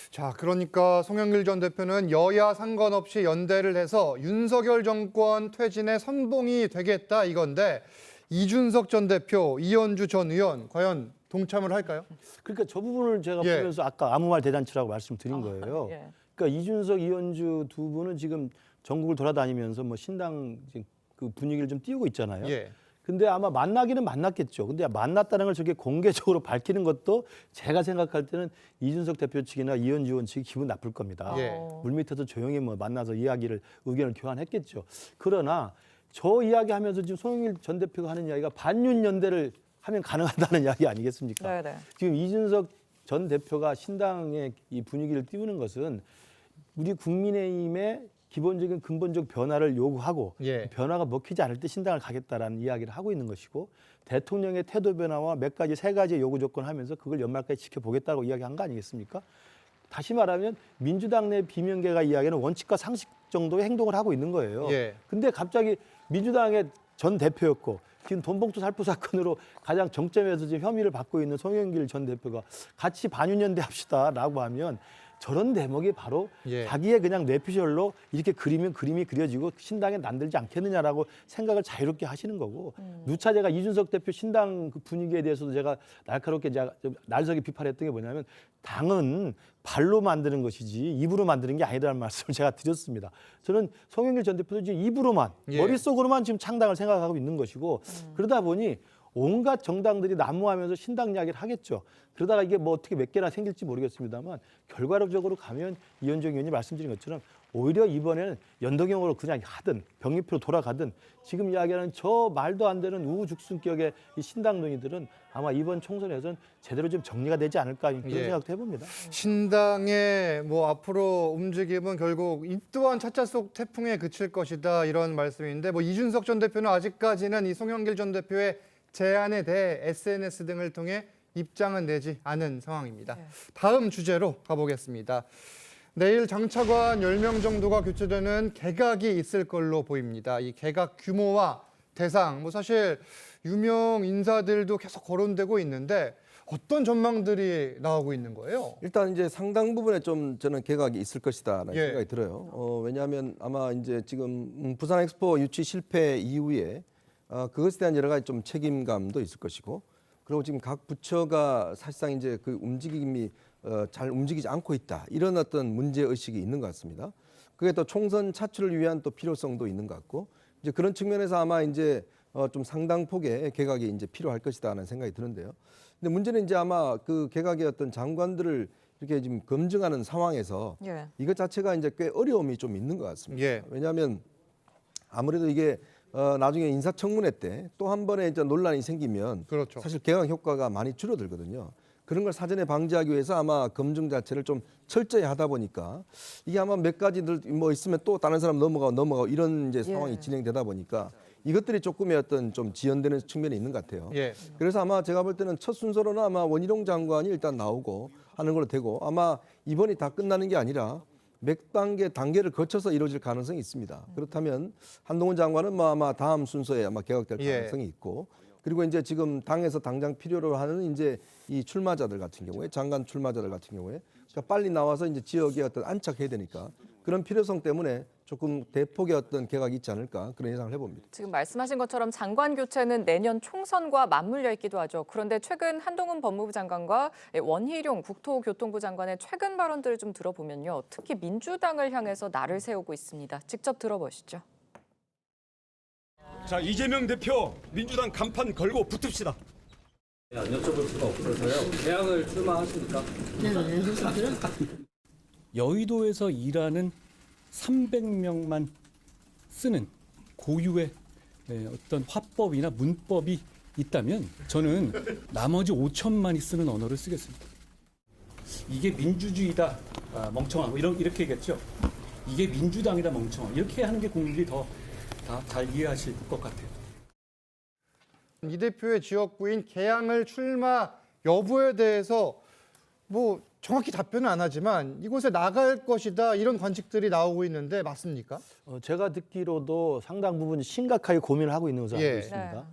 Speaker 1: 자, 그러니까 송영길 전 대표는 여야 상관없이 연대를 해서 윤석열 정권 퇴진의 선봉이 되겠다 이건데 이준석 전 대표, 이현주 전 의원 과연 동참을 할까요?
Speaker 4: 그러니까 저 부분을 제가
Speaker 1: 예.
Speaker 4: 보면서 아까 아무 말 대잔치라고 말씀드린 거예요.
Speaker 2: 예.
Speaker 4: 그러니까 이준석, 이현주 두 분은 지금 전국을 돌아다니면서 뭐 신당 지금 그 분위기를 좀 띄우고 있잖아요.
Speaker 1: 예.
Speaker 4: 근데 아마 만나기는 만났겠죠. 근데 만났다는 걸 저렇게 공개적으로 밝히는 것도 제가 생각할 때는 이준석 대표 측이나 이현주 의원 측이 기분 나쁠 겁니다.
Speaker 1: 예.
Speaker 4: 물밑에서 조용히 뭐 만나서 의견을 교환했겠죠. 그러나 저 이야기하면서 지금 송영길 전 대표가 하는 이야기가 반윤 연대를 하면 가능하다는 이야기 아니겠습니까?
Speaker 2: 네.
Speaker 4: 지금 이준석 전 대표가 신당의 이 분위기를 띄우는 것은 우리 국민의힘의 기본적인 근본적 변화를 요구하고
Speaker 1: 예.
Speaker 4: 변화가 먹히지 않을 때 신당을 가겠다라는 이야기를 하고 있는 것이고 대통령의 태도 변화와 세 가지의 요구 조건을 하면서 그걸 연말까지 지켜보겠다고 이야기한 거 아니겠습니까? 다시 말하면 민주당 내 비명계가 이야기하는 원칙과 상식 정도의 행동을 하고 있는 거예요.
Speaker 1: 예.
Speaker 4: 근데 갑자기 민주당의 전 대표였고 지금 돈봉투 살포 사건으로 가장 정점에서 지금 혐의를 받고 있는 송영길 전 대표가 같이 반윤연대 합시다라고 하면 저런 대목이 바로
Speaker 1: 예.
Speaker 4: 자기의 그냥 뇌피셜로 이렇게 그리면 그림이 그려지고 신당에 난들지 않겠느냐라고 생각을 자유롭게 하시는 거고 누차 제가 이준석 대표 신당 그 분위기에 대해서도 제가 날카롭게 날석이 비판했던 게 뭐냐면 당은 발로 만드는 것이지 입으로 만드는 게 아니라는 말씀을 제가 드렸습니다. 저는 송영길 전 대표도 이제 입으로만
Speaker 1: 예.
Speaker 4: 머릿속으로만 지금 창당을 생각하고 있는 것이고 그러다 보니 온갖 정당들이 난무하면서 신당 이야기를 하겠죠. 그러다가 이게 뭐 어떻게 몇 개나 생길지 모르겠습니다만 결과적으로 가면 이현정 의원이 말씀드린 것처럼 오히려 이번에는 연동형으로 그냥 하든 병립표로 돌아가든 지금 이야기하는 저 말도 안 되는 우후죽순격의 이 신당 논의들은 아마 이번 총선에서는 제대로 좀 정리가 되지 않을까 그런
Speaker 1: 예.
Speaker 4: 생각도 해봅니다.
Speaker 1: 신당의 뭐 앞으로 움직임은 결국 이 또한 차차 속 태풍에 그칠 것이다 이런 말씀인데 뭐 이준석 전 대표는 아직까지는 이 송영길 전 대표의 제안에 대해 SNS 등을 통해 입장은 내지 않은 상황입니다. 다음 주제로 가보겠습니다. 내일 장차관 10명 정도가 교체되는 개각이 있을 걸로 보입니다. 이 개각 규모와 대상, 뭐 사실 유명 인사들도 계속 거론되고 있는데 어떤 전망들이 나오고 있는 거예요?
Speaker 6: 일단 이제 상당 부분에 좀 저는 개각이 있을 것이다라는
Speaker 1: 예.
Speaker 6: 생각이 들어요. 왜냐하면 아마 이제 지금 부산 엑스포 유치 실패 이후에 그것에 대한 여러 가지 좀 책임감도 있을 것이고 그리고 지금 각 부처가 사실상 이제 그 움직임이 잘 움직이지 않고 있다 이런 어떤 문제 의식이 있는 것 같습니다. 그게 또 총선 차출을 위한 또 필요성도 있는 것 같고 이제 그런 측면에서 아마 이제 좀 상당 폭의 개각이 이제 필요할 것이다라는 생각이 드는데요. 근데 문제는 이제 아마 그 개각의 어떤 장관들을 이렇게 지금 검증하는 상황에서
Speaker 2: 예.
Speaker 6: 이것 자체가 이제 꽤 어려움이 좀 있는 것 같습니다.
Speaker 1: 예.
Speaker 6: 왜냐하면 아무래도 이게 나중에 인사청문회 때 또 한 번의 이제 논란이 생기면
Speaker 1: 그렇죠.
Speaker 6: 사실 개각 효과가 많이 줄어들거든요. 그런 걸 사전에 방지하기 위해서 아마 검증 자체를 좀 철저히 하다 보니까 이게 아마 몇 가지들 뭐 있으면 또 다른 사람 넘어가고 이런 이제 상황이
Speaker 2: 예.
Speaker 6: 진행되다 보니까 이것들이 조금의 어떤 좀 지연되는 측면이 있는 것 같아요.
Speaker 1: 예.
Speaker 6: 그래서 아마 제가 볼 때는 첫 순서로는 아마 원희룡 장관이 일단 나오고 하는 걸로 되고 아마 이번이 다 끝나는 게 아니라 몇 단계를 거쳐서 이루어질 가능성이 있습니다. 그렇다면 한동훈 장관은 뭐 아마 다음 순서에 아마 개각될
Speaker 1: 예.
Speaker 6: 가능성이 있고 그리고 이제 지금 당에서 당장 필요로 하는 이제 이 출마자들 같은 경우에 장관 출마자들 같은 경우에 그러니까 빨리 나와서 이제 지역에 어떤 안착해야 되니까 그런 필요성 때문에 조금 대폭의 어떤 개각이 있지 않을까 그런 예상을 해봅니다.
Speaker 2: 지금 말씀하신 것처럼 장관 교체는 내년 총선과 맞물려 있기도 하죠. 그런데 최근 한동훈 법무부 장관과 원희룡 국토교통부 장관의 최근 발언들을 좀 들어보면요. 특히 민주당을 향해서 날을 세우고 있습니다. 직접 들어보시죠.
Speaker 9: 자, 이재명 대표 민주당 간판 걸고 붙읍시다.
Speaker 10: 안 여쭤볼 수가 없어서요. 개항을 출마하십니까?
Speaker 11: 여의도에서 일하는 300명만 쓰는 고유의 어떤 화법이나 문법이 있다면 저는 나머지 5천만이 쓰는 언어를 쓰겠습니다. 이게 민주주의다, 멍청한 뭐 이렇게 얘기했죠. 이게 민주당이다, 멍청한 이렇게 하는 게 국민들이 더 잘 이해하실 것 같아요.
Speaker 1: 이 대표의 지역구인 계양을 출마 여부에 대해서 뭐 정확히 답변은 안 하지만 이곳에 나갈 것이다 이런 관측들이 나오고 있는데 맞습니까?
Speaker 4: 제가 듣기로도 상당 부분 심각하게 고민을 하고 있는 것으로
Speaker 1: 예.
Speaker 4: 알고 있습니다.
Speaker 2: 네.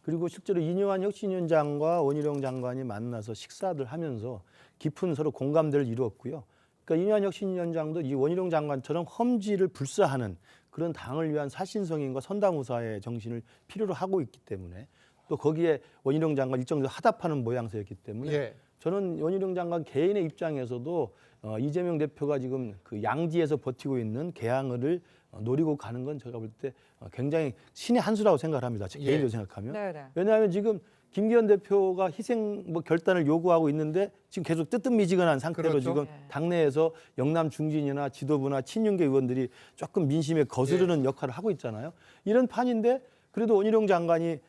Speaker 4: 그리고 실제로 이뇨한 혁신위원장과 원희룡 장관이 만나서 식사를 하면서 깊은 서로 공감대를 이루었고요. 그러니까 이뇨한 혁신위원장도 이 원희룡 장관처럼 험지를 불사하는 그런 당을 위한 사신성인과 선당우사의 정신을 필요로 하고 있기 때문에 또 거기에 원희룡 장관 일정 정도 하답하는 모양새였기 때문에
Speaker 1: 예.
Speaker 4: 저는 원희룡 장관 개인의 입장에서도 이재명 대표가 지금 그 양지에서 버티고 있는 개항을 노리고 가는 건 제가 볼 때 굉장히 신의 한 수라고 생각을 합니다. 제
Speaker 1: 예.
Speaker 4: 개인적으로 생각하면.
Speaker 2: 네네.
Speaker 4: 왜냐하면 지금 김기현 대표가 희생 결단을 요구하고 있는데 지금 계속 뜨뜻미지근한 상태로
Speaker 1: 그렇죠.
Speaker 4: 지금 당내에서 영남 중진이나 지도부나 친윤계 의원들이 조금 민심에 거스르는 역할을 하고 있잖아요. 이런 판인데 그래도 원희룡 장관이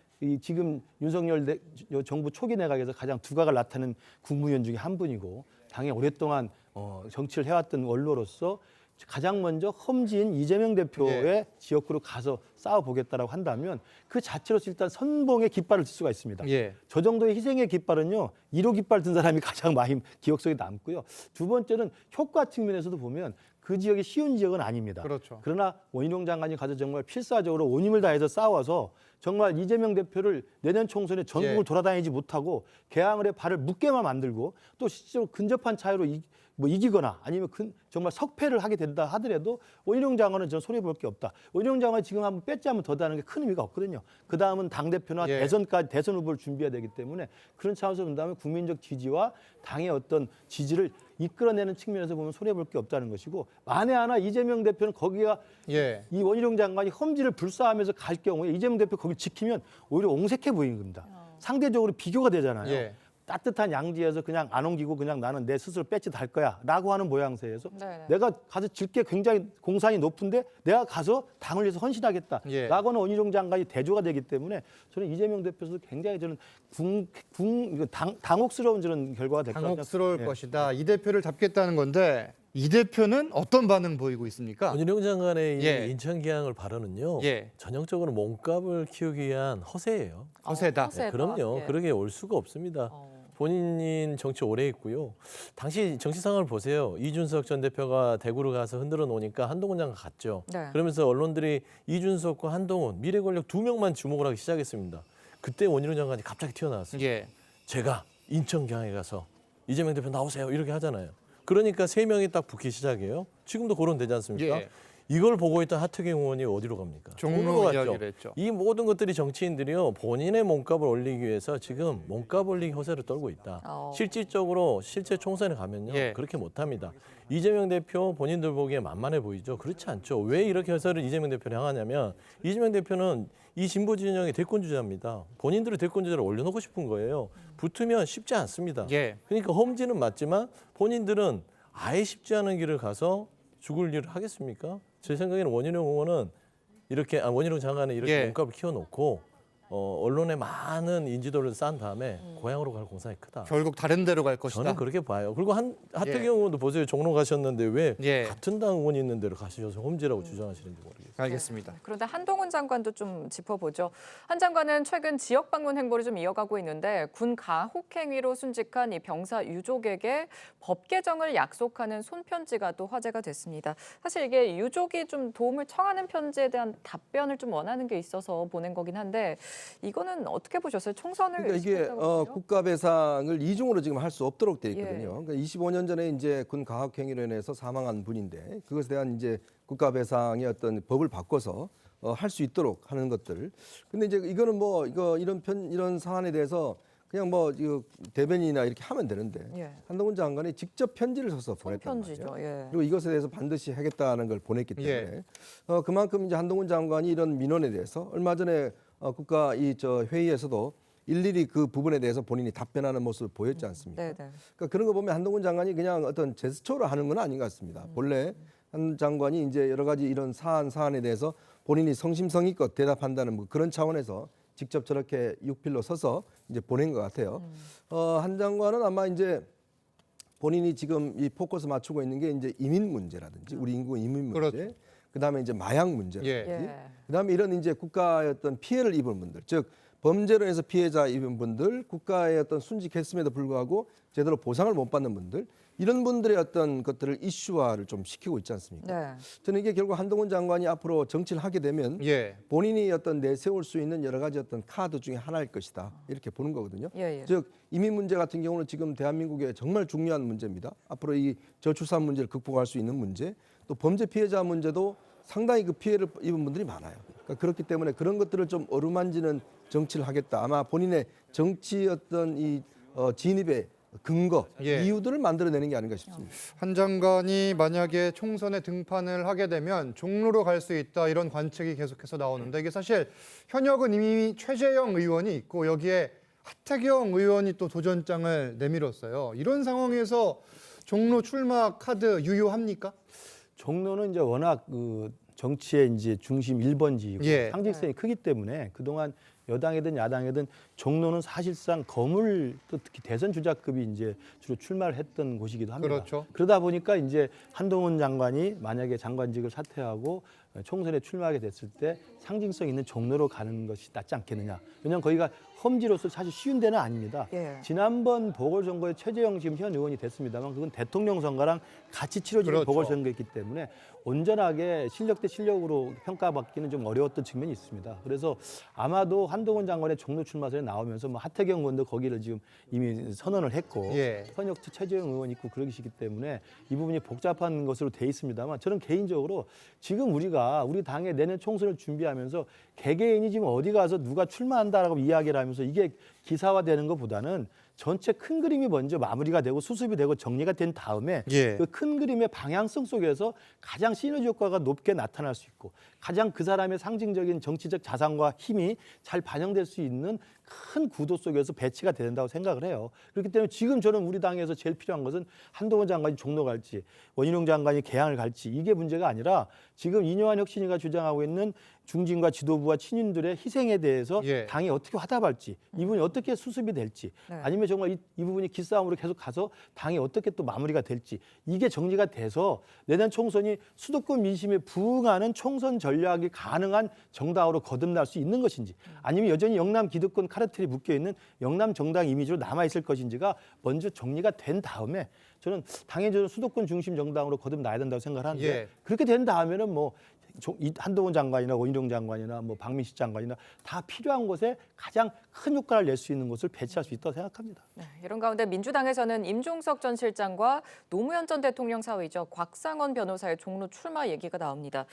Speaker 4: 지금 윤석열 정부 초기 내각에서 가장 두각을 나타낸 국무위원 중에 한 분이고 당에 오랫동안 정치를 해왔던 원로로서 가장 먼저 험지인 이재명 대표의 지역구로 가서 싸워보겠다라고 한다면 그 자체로서 일단 선봉의 깃발을 들 수가 있습니다.
Speaker 1: 예.
Speaker 4: 저 정도의 희생의 깃발은요. 1호 깃발 든 사람이 가장 많이 기억 속에 남고요. 두 번째는 효과 측면에서도 보면 그 지역이 쉬운 지역은 아닙니다.
Speaker 1: 그렇죠.
Speaker 4: 그러나 원희룡 장관이 가서 정말 필사적으로 온 힘을 다해서 싸워서 정말 이재명 대표를 내년 총선에 전국을
Speaker 1: 예.
Speaker 4: 돌아다니지 못하고 개항을에 발을 묶게만 만들고 또 실제로 근접한 차이로 이기거나 아니면 정말 석패를 하게 된다 하더라도 원희룡 장관은 저는 손해볼 게 없다. 원희룡 장관이 지금 한번 뺏자면 더다는 게 큰 의미가 없거든요. 그다음은 당대표나
Speaker 1: 예.
Speaker 4: 대선 후보를 준비해야 되기 때문에 그런 차원에서 본다면 국민적 지지와 당의 어떤 지지를 이끌어내는 측면에서 보면 손해볼 게 없다는 것이고 만에 하나 이재명 대표는 거기가
Speaker 1: 예.
Speaker 4: 이 원희룡 장관이 험지를 불사하면서 갈 경우에 이재명 대표 거기 지키면 오히려 옹색해 보이는 겁니다. 상대적으로 비교가 되잖아요.
Speaker 1: 예.
Speaker 4: 따뜻한 양지에서 그냥 안 옮기고 그냥 나는 내 스스로 배치 달 거야 라고 하는 모양새에서
Speaker 2: 네네.
Speaker 4: 내가 가서 질 게 굉장히 공산이 높은데 내가 가서 당을 위해서 헌신하겠다
Speaker 1: 예.
Speaker 4: 라고 하는 원희룡 장관이 대조가 되기 때문에 저는 이재명 대표도 굉장히 저는 당혹스러운 저런 결과가 될 것 같아요.
Speaker 1: 당혹스러울
Speaker 4: 예.
Speaker 1: 것이다. 이 대표를 잡겠다는 건데 이 대표는 어떤 반응 보이고 있습니까?
Speaker 5: 원희룡 장관의 이
Speaker 1: 예.
Speaker 5: 인천 개항을 발언은요.
Speaker 1: 예.
Speaker 5: 전형적으로 몸값을 키우기 위한 허세예요.
Speaker 1: 허세다.
Speaker 2: 허세다.
Speaker 5: 그럼요.
Speaker 2: 예.
Speaker 5: 그러게 올 수가 없습니다. 본인 정치 오래 했고요. 당시 정치 상황을 보세요. 이준석 전 대표가 대구로 가서 흔들어 놓으니까 한동훈 장관 갔죠.
Speaker 2: 네.
Speaker 5: 그러면서 언론들이 이준석과 한동훈 미래 권력 두 명만 주목을 하기 시작했습니다. 그때 원희룡 장관이 갑자기 튀어나왔어요.
Speaker 1: 예.
Speaker 5: 제가 인천 경에 가서 이재명 대표 나오세요 이렇게 하잖아요. 그러니까 세 명이 딱 붙기 시작해요. 지금도 거론되지 않습니까?
Speaker 1: 예.
Speaker 5: 이걸 보고 있던 하태경 의원이 어디로 갑니까?
Speaker 1: 종로
Speaker 5: 갔죠.
Speaker 1: 이야기를 했죠.
Speaker 5: 이 모든 것들이 정치인들이요 본인의 몸값을 올리기 위해서 지금 몸값 올리기 허세를 떨고 있다. 실질적으로 실제 총선에 가면요
Speaker 1: 예.
Speaker 5: 그렇게 못합니다. 이재명 대표 본인들 보기에 만만해 보이죠. 그렇지 않죠. 왜 이렇게 허세를 이재명 대표를 향하냐면 이재명 대표는 이 진보 진영의 대권 주자입니다. 본인들의 대권 주자를 올려놓고 싶은 거예요. 붙으면 쉽지 않습니다.
Speaker 1: 예.
Speaker 5: 그러니까 험지는 맞지만 본인들은 아예 쉽지 않은 길을 가서 죽을 일을 하겠습니까? 제 생각에는 원희룡 의원은 이렇게 원희룡 장관은 이렇게
Speaker 1: 예.
Speaker 5: 몸값을 키워놓고 언론에 많은 인지도를 쌓은 다음에 고향으로 갈 공산이 크다.
Speaker 1: 결국 다른 데로 갈 것이다.
Speaker 5: 저는 그렇게 봐요. 그리고 하태경
Speaker 1: 예.
Speaker 5: 의원도 보세요. 종로 가셨는데 왜
Speaker 1: 예.
Speaker 5: 같은 당 의원이 있는 데로 가셔서 홈지라고 주장하시는지 모르겠어요.
Speaker 1: 알겠습니다.
Speaker 2: 그런데 한동훈 장관도 좀 짚어보죠. 한 장관은 최근 지역 방문 행보를 좀 이어가고 있는데 군 가혹 행위로 순직한 이 병사 유족에게 법 개정을 약속하는 손편지가 또 화제가 됐습니다. 사실 이게 유족이 좀 도움을 청하는 편지에 대한 답변을 좀 원하는 게 있어서 보낸 거긴 한데 이거는 어떻게 보셨어요? 총선을
Speaker 6: 그러니까 이게
Speaker 2: 시켰다고 그러죠?
Speaker 6: 국가배상을 이중으로 지금 할 수 없도록 돼
Speaker 2: 예.
Speaker 6: 있거든요. 그러니까 25년 전에 이제 군 가학행위로 인해서 사망한 분인데 그것에 대한 이제 국가배상의 어떤 법을 바꿔서 할 수 있도록 하는 것들. 근데 이제 이거는 뭐 이런 사안에 대해서 그냥 뭐 이거 대변인이나 이렇게 하면 되는데
Speaker 2: 예.
Speaker 6: 한동훈 장관이 직접 편지를 써서 보냈단
Speaker 2: 손편지죠.
Speaker 6: 말이에요.
Speaker 2: 예.
Speaker 6: 그리고 이것에 대해서 반드시 하겠다는 걸 보냈기 때문에 그만큼 이제 한동훈 장관이 이런 민원에 대해서 얼마 전에 국가 회의에서도 일일이 그 부분에 대해서 본인이 답변하는 모습을 보였지 않습니까?
Speaker 2: 네네.
Speaker 6: 그러니까 그런 거 보면 한동훈 장관이 그냥 어떤 제스처로 하는 건 아닌 것 같습니다. 본래 한 장관이 이제 여러 가지 이런 사안에 대해서 본인이 성심성의껏 대답한다는 뭐 그런 차원에서 직접 저렇게 육필로 서서 이제 보낸 것 같아요. 한 장관은 아마 이제 본인이 지금 이 포커스 맞추고 있는 게 이제 이민 문제라든지 우리 인구 이민 문제,
Speaker 1: 그렇죠.
Speaker 6: 그다음에 이제 마약 문제라든지,
Speaker 2: 예.
Speaker 6: 그다음에 이런 이제 국가의 어떤 피해를 입은 분들, 즉 범죄로 해서 피해자 입은 분들, 국가의 어떤 순직했음에도 불구하고 제대로 보상을 못 받는 분들, 이런 분들의 어떤 것들을 이슈화를 좀 시키고 있지 않습니까?
Speaker 2: 네.
Speaker 6: 저는 이게 결국 한동훈 장관이 앞으로 정치를 하게 되면
Speaker 1: 예.
Speaker 6: 본인이 어떤 내세울 수 있는 여러 가지 어떤 카드 중에 하나일 것이다 이렇게 보는 거거든요.
Speaker 2: 예.
Speaker 6: 즉 이민 문제 같은 경우는 지금 대한민국에 정말 중요한 문제입니다. 앞으로 이 저출산 문제를 극복할 수 있는 문제, 또 범죄 피해자 문제도 상당히 그 피해를 입은 분들이 많아요. 그러니까 그렇기 때문에 그런 것들을 좀 어루만지는 정치를 하겠다. 아마 본인의 정치 어떤 이 진입의 근거,
Speaker 1: 예.
Speaker 6: 이유들을 만들어내는 게 아닌가 싶습니다.
Speaker 1: 한 장관이 만약에 총선에 등판을 하게 되면 종로로 갈 수 있다 이런 관측이 계속해서 나오는데 이게 사실 현역은 이미 최재형 의원이 있고 여기에 하태경 의원이 또 도전장을 내밀었어요. 이런 상황에서 종로 출마 카드 유효합니까?
Speaker 4: 종로는 이제 워낙 그 정치의 이제 중심 1번지이고
Speaker 1: 예.
Speaker 4: 상징성이 크기 때문에 그동안 여당이든 야당이든 종로는 사실상 거물 또 특히 대선 주자급이 이제 주로 출마를 했던 곳이기도 합니다.
Speaker 1: 그렇죠.
Speaker 4: 그러다 보니까 이제 한동훈 장관이 만약에 장관직을 사퇴하고 총선에 출마하게 됐을 때 상징성 있는 종로로 가는 것이 낫지 않겠느냐. 왜냐하면 거기가 험지로서 사실 쉬운 데는 아닙니다.
Speaker 2: 예.
Speaker 4: 지난번 보궐선거에 최재형 지금 현 의원이 됐습니다만 그건 대통령 선거랑 같이 치러지는
Speaker 1: 그렇죠.
Speaker 4: 보궐선거였기 때문에 온전하게 실력 대 실력으로 평가받기는 좀 어려웠던 측면이 있습니다. 그래서 아마도 한동훈 장관의 종로 출마설에 나오면서 뭐 하태경 의원도 거기를 지금 이미 선언을 했고
Speaker 1: 예.
Speaker 4: 현역 최재형 의원 있고 그러시기 때문에 이 부분이 복잡한 것으로 돼 있습니다만 저는 개인적으로 지금 우리 당의 내년 총선을 준비하면서 개개인이 지금 어디 가서 누가 출마한다라고 이야기를 하면서 이게 기사화되는 것보다는 전체 큰 그림이 먼저 마무리가 되고 수습이 되고 정리가 된 다음에
Speaker 1: 예.
Speaker 4: 그 큰 그림의 방향성 속에서 가장 시너지 효과가 높게 나타날 수 있고 가장 그 사람의 상징적인 정치적 자산과 힘이 잘 반영될 수 있는 큰 구도 속에서 배치가 된다고 생각을 해요. 그렇기 때문에 지금 저는 우리 당에서 제일 필요한 것은 한동훈 장관이 종로 갈지 원희룡 장관이 개항을 갈지 이게 문제가 아니라 지금 이뇨한 혁신위가 주장하고 있는 중진과 지도부와 친윤들의 희생에 대해서
Speaker 1: 예.
Speaker 4: 당이 어떻게 화답할지 이 부분이 어떻게 수습이 될지
Speaker 2: 네.
Speaker 4: 아니면 정말 이 부분이 기싸움으로 계속 가서 당이 어떻게 또 마무리가 될지 이게 정리가 돼서 내년 총선이 수도권 민심에 부응하는 총선 전략이 가능한 정당으로 거듭날 수 있는 것인지 아니면 여전히 영남 기득권 카르텔이 묶여있는 영남 정당 이미지로 남아있을 것인지가 먼저 정리가 된 다음에 저는 당연히 저는 수도권 중심 정당으로 거듭나야 된다고 생각을 하는데
Speaker 1: 예.
Speaker 4: 그렇게 된 다음에는 뭐 한동훈 장관이나 원희룡 장관이나 뭐 박민식 장관이나 다 필요한 곳에 가장 큰 효과를 낼 수 있는 곳을 배치할 수 있다고 생각합니다.
Speaker 2: 네, 이런 가운데 민주당에서는 임종석 전 실장과 노무현 전 대통령 사위죠. 곽상원 변호사의 종로 출마 얘기가 나옵니다.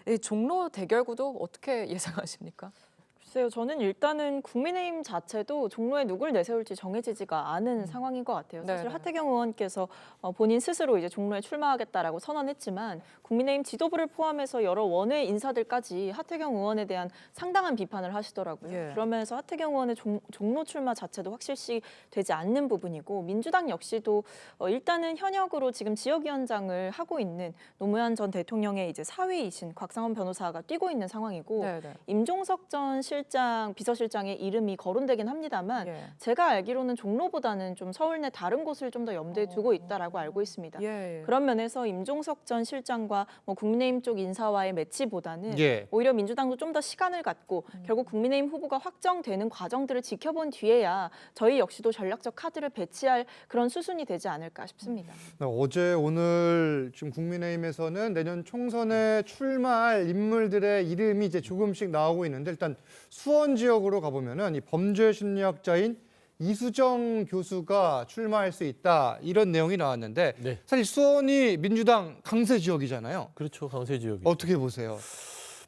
Speaker 2: 이 종로 대결 구도 어떻게 예상하십니까?
Speaker 7: 글쎄요, 저는 일단은 국민의힘 자체도 종로에 누굴 내세울지 정해지지가 않은 상황인 것 같아요. 사실
Speaker 2: 네네.
Speaker 7: 하태경 의원께서 본인 스스로 이제 종로에 출마하겠다라고 선언했지만 국민의힘 지도부를 포함해서 여러 원외 인사들까지 하태경 의원에 대한 상당한 비판을 하시더라고요.
Speaker 2: 예.
Speaker 7: 그러면서 하태경 의원의 종로 출마 자체도 확실시 되지 않는 부분이고 민주당 역시도 일단은 현역으로 지금 지역위원장을 하고 있는 노무현 전 대통령의 이제 사위이신 곽상원 변호사가 뛰고 있는 상황이고
Speaker 2: 네네.
Speaker 7: 임종석 전 실장, 비서실장의 이름이 거론되긴 합니다만
Speaker 2: 예.
Speaker 7: 제가 알기로는 종로보다는 좀 서울 내 다른 곳을 좀 더 염두에 두고 있다라고 알고 있습니다.
Speaker 2: 예.
Speaker 7: 그런 면에서 임종석 전 실장과 뭐 국민의힘 쪽 인사와의 매치보다는
Speaker 1: 예.
Speaker 7: 오히려 민주당도 좀 더 시간을 갖고 결국 국민의힘 후보가 확정되는 과정들을 지켜본 뒤에야 저희 역시도 전략적 카드를 배치할 그런 수순이 되지 않을까 싶습니다.
Speaker 1: 어제 오늘 지금 국민의힘에서는 내년 총선에 출마할 인물들의 이름이 이제 조금씩 나오고 있는데 일단 수원 지역으로 가보면은 이 범죄 심리학자인 이수정 교수가 출마할 수 있다 이런 내용이 나왔는데
Speaker 5: 네.
Speaker 1: 사실 수원이 민주당 강세 지역이잖아요.
Speaker 5: 그렇죠. 강세 지역이.
Speaker 1: 어떻게 보세요?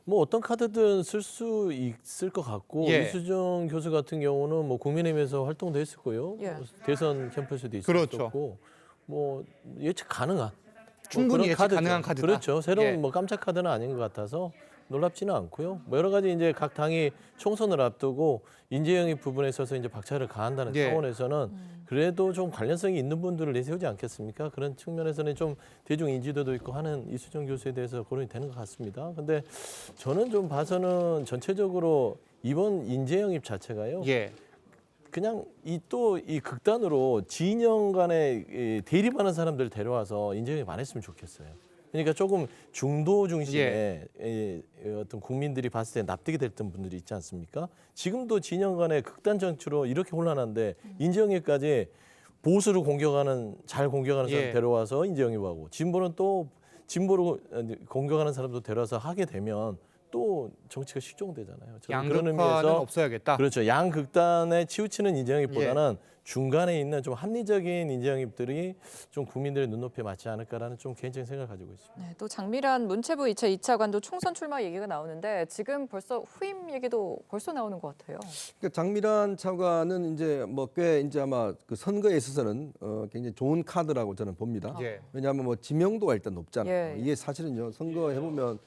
Speaker 5: 뭐 어떤 카드든 쓸 수 있을 것 같고
Speaker 1: 예.
Speaker 5: 이수정 교수 같은 경우는 뭐 국민의힘에서 활동도 했었고요.
Speaker 2: 예.
Speaker 5: 대선 캠퍼스도 있었고
Speaker 1: 그렇죠.
Speaker 5: 뭐 예측 가능한
Speaker 1: 충분히
Speaker 5: 그런
Speaker 1: 예측
Speaker 5: 카드죠.
Speaker 1: 가능한 카드다.
Speaker 5: 그렇죠. 새로운
Speaker 1: 예.
Speaker 5: 뭐 깜짝 카드는 아닌 것 같아서 놀랍지는 않고요. 뭐 여러 가지 이제 각 당이 총선을 앞두고 인재영입 부분에 있어서 이제 박차를 가한다는
Speaker 1: 예.
Speaker 5: 차원에서는 그래도 좀 관련성이 있는 분들을 내세우지 않겠습니까? 그런 측면에서는 좀 대중 인지도도 있고 하는 이수정 교수에 대해서 거론이 되는 것 같습니다. 근데 저는 좀 봐서는 전체적으로 이번 인재영입 자체가요.
Speaker 1: 예.
Speaker 5: 그냥 이 극단으로 진영 간에 대립하는 사람들 데려와서 인재영입 안 했으면 좋겠어요. 그러니까 조금 중도 중심의 어떤 국민들이 봤을 때 납득이 됐던 분들이 있지 않습니까? 지금도 진영 간의 극단 정치로 이렇게 혼란한데 인재영입까지 보수를 잘 공격하는 사람
Speaker 1: 예.
Speaker 5: 데려와서 인재영입하고 진보는 또 진보로 공격하는 사람도 데려와서 하게 되면 또 정치가 실종되잖아요. 저는 그런
Speaker 1: 양극화는
Speaker 5: 의미에서
Speaker 1: 없어야겠다.
Speaker 5: 그렇죠. 양극단에 치우치는 인재영입보다는 중간에 있는 좀 합리적인 인재영입들이 좀 국민들의 눈높이에 맞지 않을까라는 좀 개인적인 생각을 가지고 있습니다.
Speaker 2: 네, 또 장미란 문체부 2차 2차관도 총선 출마 얘기가 나오는데 지금 벌써 후임 얘기도 벌써 나오는 것 같아요.
Speaker 6: 그러니까 장미란 차관은 이제 뭐 꽤 이제 아마 그 선거에 있어서는 굉장히 좋은 카드라고 저는 봅니다.
Speaker 1: 예.
Speaker 6: 왜냐하면 뭐 지명도가 일단 높잖아요.
Speaker 2: 예.
Speaker 6: 이게 사실은요 선거 해보면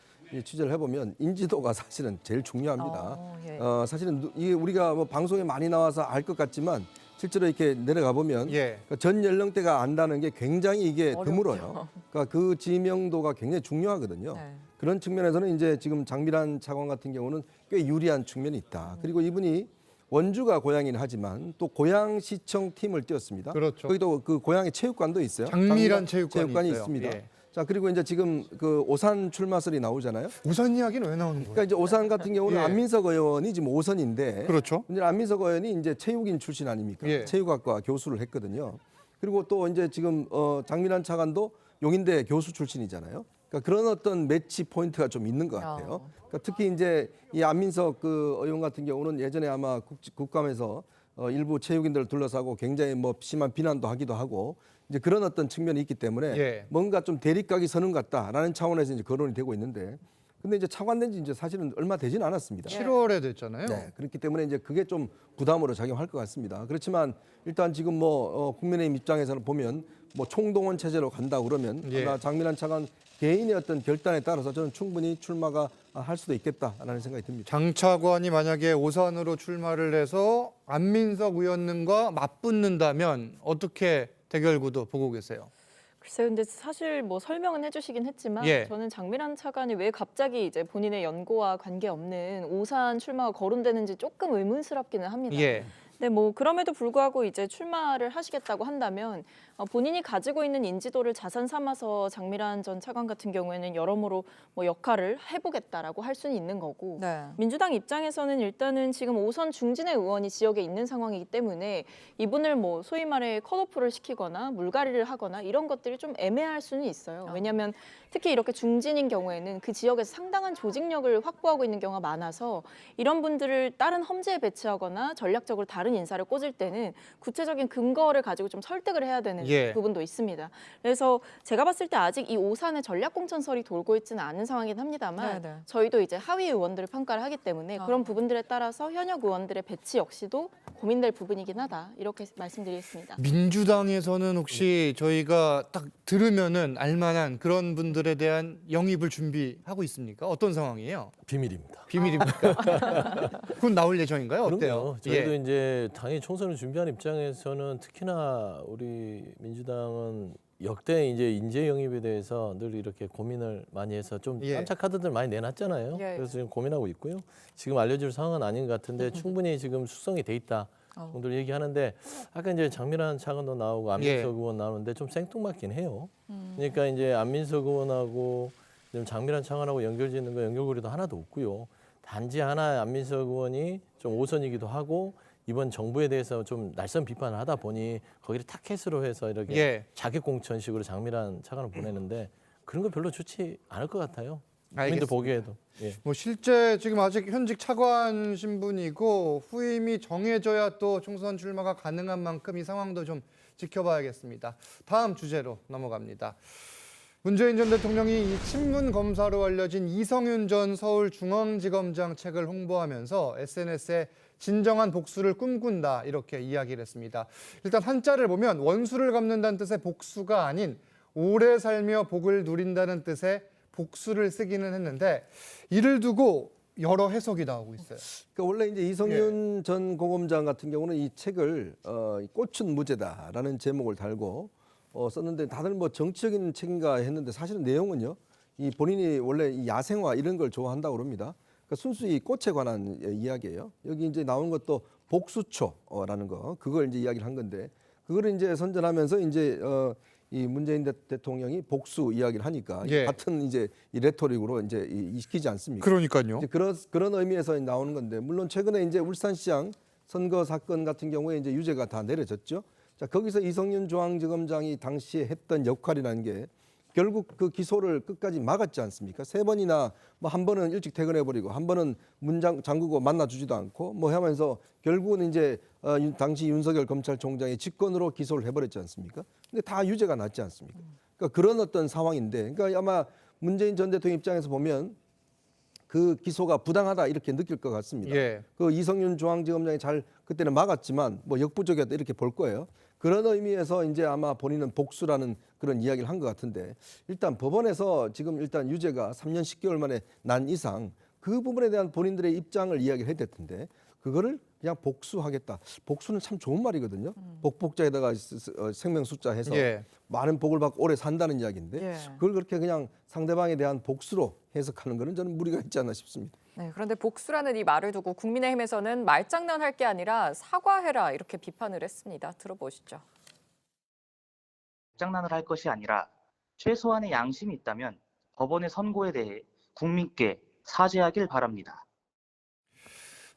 Speaker 6: 취재를 해보면 인지도가 사실은 제일 중요합니다.
Speaker 2: 예.
Speaker 6: 사실은 이게 우리가 뭐 방송에 많이 나와서 알 것 같지만 실제로 이렇게 내려가 보면
Speaker 1: 예.
Speaker 6: 그러니까 전 연령대가 안다는 게 굉장히 이게
Speaker 2: 어렵죠.
Speaker 6: 드물어요. 그러니까 그 지명도가 굉장히 중요하거든요.
Speaker 2: 네.
Speaker 6: 그런 측면에서는 이제 지금 장미란 차관 같은 경우는 꽤 유리한 측면이 있다. 그리고 이분이 원주가 고향이긴 하지만 또 고양시청 팀을 띄웠습니다.
Speaker 1: 그렇죠.
Speaker 6: 거기도 그 고향에 체육관도 있어요.
Speaker 1: 장미란 체육관이 있어요.
Speaker 6: 있습니다.
Speaker 1: 예.
Speaker 6: 자 그리고 이제 지금 그 오산 출마설이 나오잖아요.
Speaker 1: 우선 이야기는 왜 나오는 거예요?
Speaker 6: 그러니까 이제 오산 같은 경우는
Speaker 1: 예.
Speaker 6: 안민석 의원이 지금 오선인데
Speaker 1: 그렇죠.
Speaker 6: 이제 안민석 의원이 이제 체육인 출신 아닙니까?
Speaker 1: 예.
Speaker 6: 체육학과 교수를 했거든요. 그리고 또 이제 지금 장미란 차관도 용인대 교수 출신이잖아요. 그러니까 그런 어떤 매치 포인트가 좀 있는 것 같아요. 그러니까 특히 이제 이 안민석 그 의원 같은 경우는 예전에 아마 국감에서 일부 체육인들을 둘러싸고 굉장히 뭐 심한 비난도 하기도 하고 이제 그런 어떤 측면이 있기 때문에
Speaker 1: 예.
Speaker 6: 뭔가 좀 대립각이 서는 것 같다라는 차원에서 이제 거론이 되고 있는데 근데 이제 차관된 지 이제 사실은 얼마 되진 않았습니다.
Speaker 1: 7월에 됐잖아요.
Speaker 6: 네, 그렇기 때문에 이제 그게 좀 부담으로 작용할 것 같습니다. 그렇지만 일단 지금 뭐 국민의힘 입장에서는 보면 뭐 총동원 체제로 간다 그러면
Speaker 1: 예.
Speaker 6: 아마 장미란 차관 개인의 어떤 결단에 따라서 저는 충분히 출마가 할 수도 있겠다라는 생각이 듭니다.
Speaker 1: 장 차관이 만약에 오산으로 출마를 해서 안민석 의원님과 맞붙는다면 어떻게 대결 구도 보고 계세요?
Speaker 7: 글쎄요, 근데 사실 뭐 설명은 해주시긴 했지만
Speaker 1: 예.
Speaker 7: 저는 장미란 차관이 왜 갑자기 이제 본인의 연고와 관계없는 오산 출마가 거론되는지 조금 의문스럽기는 합니다.
Speaker 1: 예.
Speaker 7: 네, 뭐 그럼에도 불구하고 이제 출마를 하시겠다고 한다면 본인이 가지고 있는 인지도를 자산 삼아서 장미란 전 차관 같은 경우에는 여러모로 뭐 역할을 해보겠다라고 할 수는 있는 거고
Speaker 2: 네.
Speaker 7: 민주당 입장에서는 일단은 지금 5선 중진의 의원이 지역에 있는 상황이기 때문에 이분을 뭐 소위 말해 컷오프를 시키거나 물갈이를 하거나 이런 것들이 좀 애매할 수는 있어요. 왜냐하면 특히 이렇게 중진인 경우에는 그 지역에서 상당한 조직력을 확보하고 있는 경우가 많아서 이런 분들을 다른 험지에 배치하거나 전략적으로 다른 인사를 꽂을 때는 구체적인 근거를 가지고 좀 설득을 해야 되는
Speaker 1: 예.
Speaker 7: 부분도 있습니다. 그래서 제가 봤을 때 아직 이 오산의 전략공천설이 돌고 있지는 않은 상황이긴 합니다만
Speaker 2: 네네.
Speaker 7: 저희도 이제 하위 의원들을 평가를 하기 때문에 그런 부분들에 따라서 현역 의원들의 배치 역시도 고민될 부분이긴 하다. 이렇게 말씀드리겠습니다.
Speaker 1: 민주당에서는 혹시 저희가 딱 들으면은 알만한 그런 분들에 대한 영입을 준비하고 있습니까? 어떤 상황이에요?
Speaker 5: 비밀입니다.
Speaker 1: 비밀입니까? 그건 나올 예정인가요? 어때요?
Speaker 5: 그럼요. 저희도
Speaker 1: 예.
Speaker 5: 이제 당연히 총선을 준비하는 입장에서는 특히나 우리 민주당은 역대 이제 인재 영입에 대해서 늘 이렇게 고민을 많이 해서 좀
Speaker 1: 예.
Speaker 5: 깜짝 카드들 많이 내놨잖아요.
Speaker 2: 예.
Speaker 5: 그래서 지금 고민하고 있고요. 지금 알려줄 상황은 아닌 것 같은데 충분히 지금 숙성이 돼 있다. 정도를 얘기하는데 아까 이제 장미란 차관도 나오고 안민석
Speaker 1: 예.
Speaker 5: 의원 나오는데 좀 생뚱맞긴 해요. 그러니까 이제 안민석 의원하고 지금 장미란 차관하고 연결짓는 거 연결고리도 하나도 없고요. 단지 하나 안민석 의원이 좀 오선이기도 하고 이번 정부에 대해서 좀 날선 비판을 하다 보니 거기를 타켓으로 해서 이렇게
Speaker 1: 예.
Speaker 5: 자객 공천식으로 장미란 차관을 보내는데 그런 거 별로 좋지 않을 것 같아요. 국민들
Speaker 1: 알겠습니다.
Speaker 5: 보기에도. 예.
Speaker 1: 뭐 실제 지금 아직 현직 차관 신분이고 후임이 정해져야 또 총선 출마가 가능한 만큼 이 상황도 좀 지켜봐야겠습니다. 다음 주제로 넘어갑니다. 문재인 전 대통령이 이 친문 검사로 알려진 이성윤 전 서울중앙지검장 책을 홍보하면서 SNS에 진정한 복수를 꿈꾼다 이렇게 이야기를 했습니다. 일단 한자를 보면 원수를 갚는다는 뜻의 복수가 아닌 오래 살며 복을 누린다는 뜻의 복수를 쓰기는 했는데 이를 두고 여러 해석이 나오고 있어요.
Speaker 6: 그러니까 원래 이제 이성윤 전 고검장 같은 경우는 이 책을 꽃은 무죄다라는 제목을 달고 썼는데 다들 뭐 정치적인 책인가 했는데 사실은 내용은요. 이 본인이 원래 이 야생화 이런 걸 좋아한다고 그럽니다. 그러니까 순수히 꽃에 관한 이야기예요. 여기 이제 나온 것도 복수초라는 거 그걸 이제 이야기를 한 건데 그거를 이제 선전하면서 이제 이 문재인 대통령이 복수 이야기를 하니까
Speaker 1: 예.
Speaker 6: 같은 이제 이 레토릭으로 이제 시키지 않습니까?
Speaker 1: 그러니까요.
Speaker 6: 이제 그런 의미에서 나오는 건데 물론 최근에 이제 울산시장 선거 사건 같은 경우에 이제 유죄가 다 내려졌죠. 자 거기서 이성윤 중앙지검장이 당시에 했던 역할이라는 게 결국 그 기소를 끝까지 막았지 않습니까? 3번이나 뭐 한 번은 일찍 퇴근해버리고 한 번은 문 잠그고 만나주지도 않고 뭐 하면서 결국은 이제 당시 윤석열 검찰총장의 직권으로 기소를 해버렸지 않습니까? 근데 다 유죄가 났지 않습니까? 그러니까 그런 어떤 상황인데, 그러니까 아마 문재인 전 대통령 입장에서 보면 그 기소가 부당하다 이렇게 느낄 것 같습니다.
Speaker 1: 예.
Speaker 6: 그 이성윤 중앙지검장이 잘 그때는 막았지만 뭐 역부족이었다 이렇게 볼 거예요. 그런 의미에서 이제 아마 본인은 복수라는 그런 이야기를 한 것 같은데 일단 법원에서 지금 일단 유죄가 3년 10개월 만에 난 이상 그 부분에 대한 본인들의 입장을 이야기를 해야 될 텐데 그거를 그냥 복수하겠다. 복수는 참 좋은 말이거든요. 복복자에다가 생명 숫자 해서
Speaker 1: 예.
Speaker 6: 많은 복을 받고 오래 산다는 이야기인데
Speaker 2: 예.
Speaker 6: 그걸 그렇게 그냥 상대방에 대한 복수로 해석하는 거는 저는 무리가 있지 않나 싶습니다.
Speaker 2: 네, 그런데 복수라는 이 말을 두고 국민의힘에서는 말장난할 게 아니라 사과해라 이렇게 비판을 했습니다. 들어보시죠.
Speaker 12: 장난을 할 것이 아니라 최소한의 양심이 있다면 법원의 선고에 대해 국민께 사죄하길 바랍니다.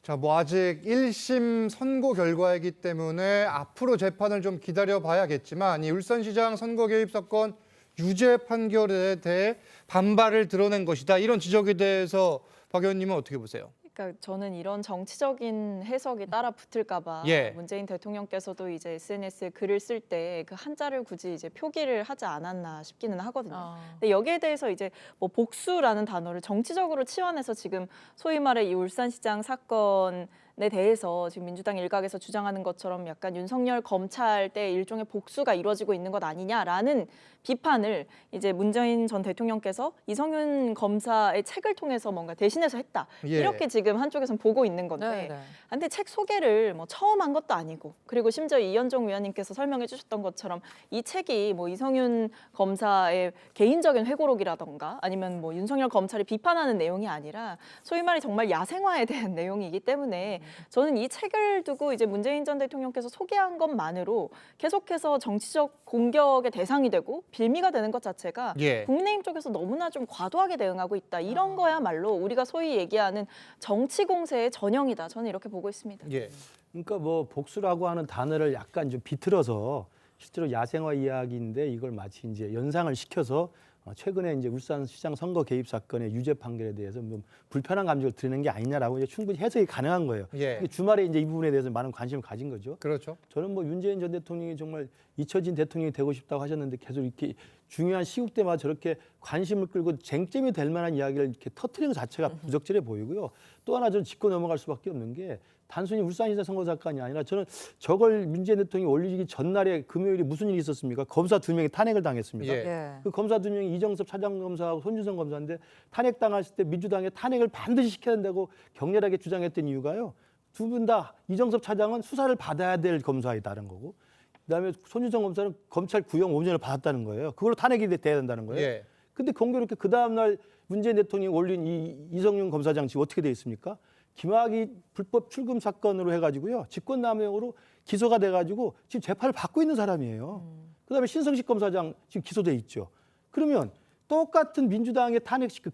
Speaker 1: 자, 뭐 아직 1심 선고 결과이기 때문에 앞으로 재판을 좀 기다려 봐야겠지만 이 울산시장 선거 개입 사건 유죄 판결에 대해 반발을 드러낸 것이다. 이런 지적에 대해서 박 의원님은 어떻게 보세요?
Speaker 7: 그러니까 저는 이런 정치적인 해석이 따라 붙을까 봐
Speaker 1: 예.
Speaker 7: 문재인 대통령께서도 이제 SNS에 글을 쓸 때 그 한자를 굳이 이제 표기를 하지 않았나 싶기는 하거든요. 근데 여기에 대해서 이제 뭐 복수라는 단어를 정치적으로 치환해서 지금 소위 말해 이 울산시장 사건에 대해서 지금 민주당 일각에서 주장하는 것처럼 약간 윤석열 검찰 때 일종의 복수가 이루어지고 있는 것 아니냐라는 비판을 이제 문재인 전 대통령께서 이성윤 검사의 책을 통해서 뭔가 대신해서 했다.
Speaker 1: 예.
Speaker 7: 이렇게 지금 한쪽에서는 보고 있는 건데
Speaker 2: 네, 네.
Speaker 7: 근데 책 소개를 뭐 처음 한 것도 아니고 그리고 심지어 이현종 위원님께서 설명해 주셨던 것처럼 이 책이 뭐 이성윤 검사의 개인적인 회고록이라던가 아니면 뭐 윤석열 검찰을 비판하는 내용이 아니라 소위 말해 정말 야생화에 대한 내용이기 때문에 저는 이 책을 두고 이제 문재인 전 대통령께서 소개한 것만으로 계속해서 정치적 공격의 대상이 되고 빌미가 되는 것 자체가
Speaker 1: 예.
Speaker 7: 국민의힘 쪽에서 너무나 좀 과도하게 대응하고 있다. 이런 거야말로 우리가 소위 얘기하는 정치 공세의 전형이다. 저는 이렇게 보고 있습니다.
Speaker 1: 예.
Speaker 4: 그러니까 뭐 복수라고 하는 단어를 약간 좀 비틀어서 실제로 야생화 이야기인데 이걸 마치 이제 연상을 시켜서 최근에 이제 울산시장 선거 개입 사건의 유죄 판결에 대해서 좀 불편한 감정을 드리는 게 아니냐라고 이제 충분히 해석이 가능한 거예요.
Speaker 1: 예.
Speaker 4: 주말에 이제 이 부분에 대해서 많은 관심을 가진 거죠.
Speaker 1: 그렇죠.
Speaker 4: 저는 뭐 윤재인 전 대통령이 정말 잊혀진 대통령이 되고 싶다고 하셨는데 계속 이렇게 중요한 시국 때마다 저렇게 관심을 끌고 쟁점이 될 만한 이야기를 이렇게 터뜨리는 것 자체가 부적절해 보이고요. 또 하나 저는 짚고 넘어갈 수밖에 없는 게 단순히 울산시장 선거 사건이 아니라 저는 저걸 문재인 대통령이 올리기 전날에 금요일에 무슨 일이 있었습니까? 검사 2명이 탄핵을 당했습니다.
Speaker 1: 예.
Speaker 2: 예.
Speaker 4: 그 검사 2명이 이정섭 차장검사하고 손준성 검사인데 탄핵당했을 때 민주당에 탄핵을 반드시 시켜야 된다고 격렬하게 주장했던 이유가요. 두 분 다 이정섭 차장은 수사를 받아야 될 검사이다는 거고 그다음에 손준성 검사는 검찰 구형 5년을 받았다는 거예요. 그걸로 탄핵이 돼야 된다는 거예요.
Speaker 1: 예.
Speaker 4: 근데 공교롭게 그 다음날 문재인 대통령이 올린 이 이성윤 검사장 지금 어떻게 돼 있습니까? 김학의 불법 출금 사건으로 해가지고요. 직권남용으로 기소가 돼가지고 지금 재판을 받고 있는 사람이에요. 그다음에 신성식 검사장 지금 기소돼 있죠. 그러면 똑같은 민주당의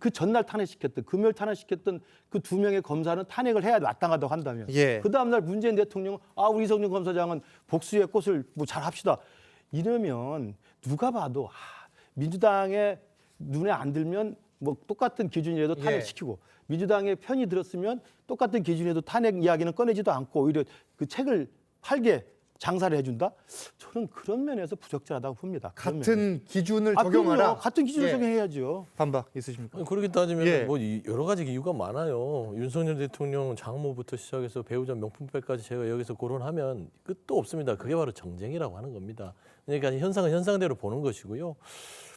Speaker 4: 그 전날 탄핵시켰던 금요일 탄핵시켰던 그 2명의 검사는 탄핵을 해야 마땅하다고 한다면
Speaker 1: 예.
Speaker 4: 그 다음날 문재인 대통령은 우리 이성윤 검사장은 복수의 꽃을 뭐 잘합시다. 이러면 누가 봐도 민주당의 눈에 안 들면 뭐 똑같은 기준이라도 탄핵시키고 민주당의 편이 들었으면 똑같은 기준에도 탄핵 이야기는 꺼내지도 않고 오히려 그 책을 팔게 장사를 해준다? 저는 그런 면에서 부적절하다고 봅니다.
Speaker 1: 같은 기준을 적용하라.
Speaker 4: 그럼요. 같은 기준을
Speaker 1: 예.
Speaker 4: 적용해야죠.
Speaker 1: 반박 있으십니까?
Speaker 5: 그렇게 따지면
Speaker 1: 예.
Speaker 5: 뭐 여러 가지 이유가 많아요. 윤석열 대통령 장모부터 시작해서 배우자 명품백까지 제가 여기서 거론하면 끝도 없습니다. 그게 바로 정쟁이라고 하는 겁니다. 그러니까 현상은 현상대로 보는 것이고요.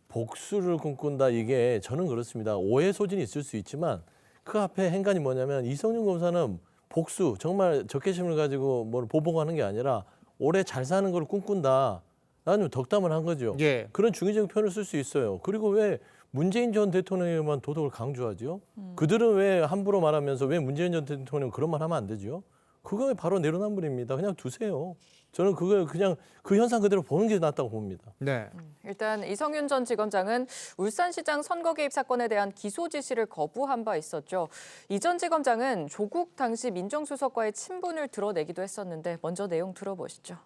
Speaker 5: 복수를 꿈꾼다 이게 저는 그렇습니다. 오해 소진이 있을 수 있지만 그 앞에 행간이 뭐냐면 이성윤 검사는 복수 정말 적개심을 가지고 뭘 보복하는 게 아니라 오래 잘 사는 걸 꿈꾼다. 나는 덕담을 한 거죠.
Speaker 1: 예.
Speaker 5: 그런 중의적 표현을 쓸 수 있어요. 그리고 왜 문재인 전 대통령에만 도덕을 강조하죠? 그들은 왜 함부로 말하면서 왜 문재인 전 대통령 그런 말 하면 안 되죠? 그거 바로 내로남불입니다. 그냥 두세요. 저는 그걸 그냥 그 현상 그대로 보는 게 낫다고 봅니다.
Speaker 1: 네.
Speaker 2: 일단 이성윤 전 지검장은 울산시장 선거 개입 사건에 대한 기소 지시를 거부한 바 있었죠. 이 전 지검장은 조국 당시 민정수석과의 친분을 드러내기도 했었는데 먼저 내용 들어보시죠.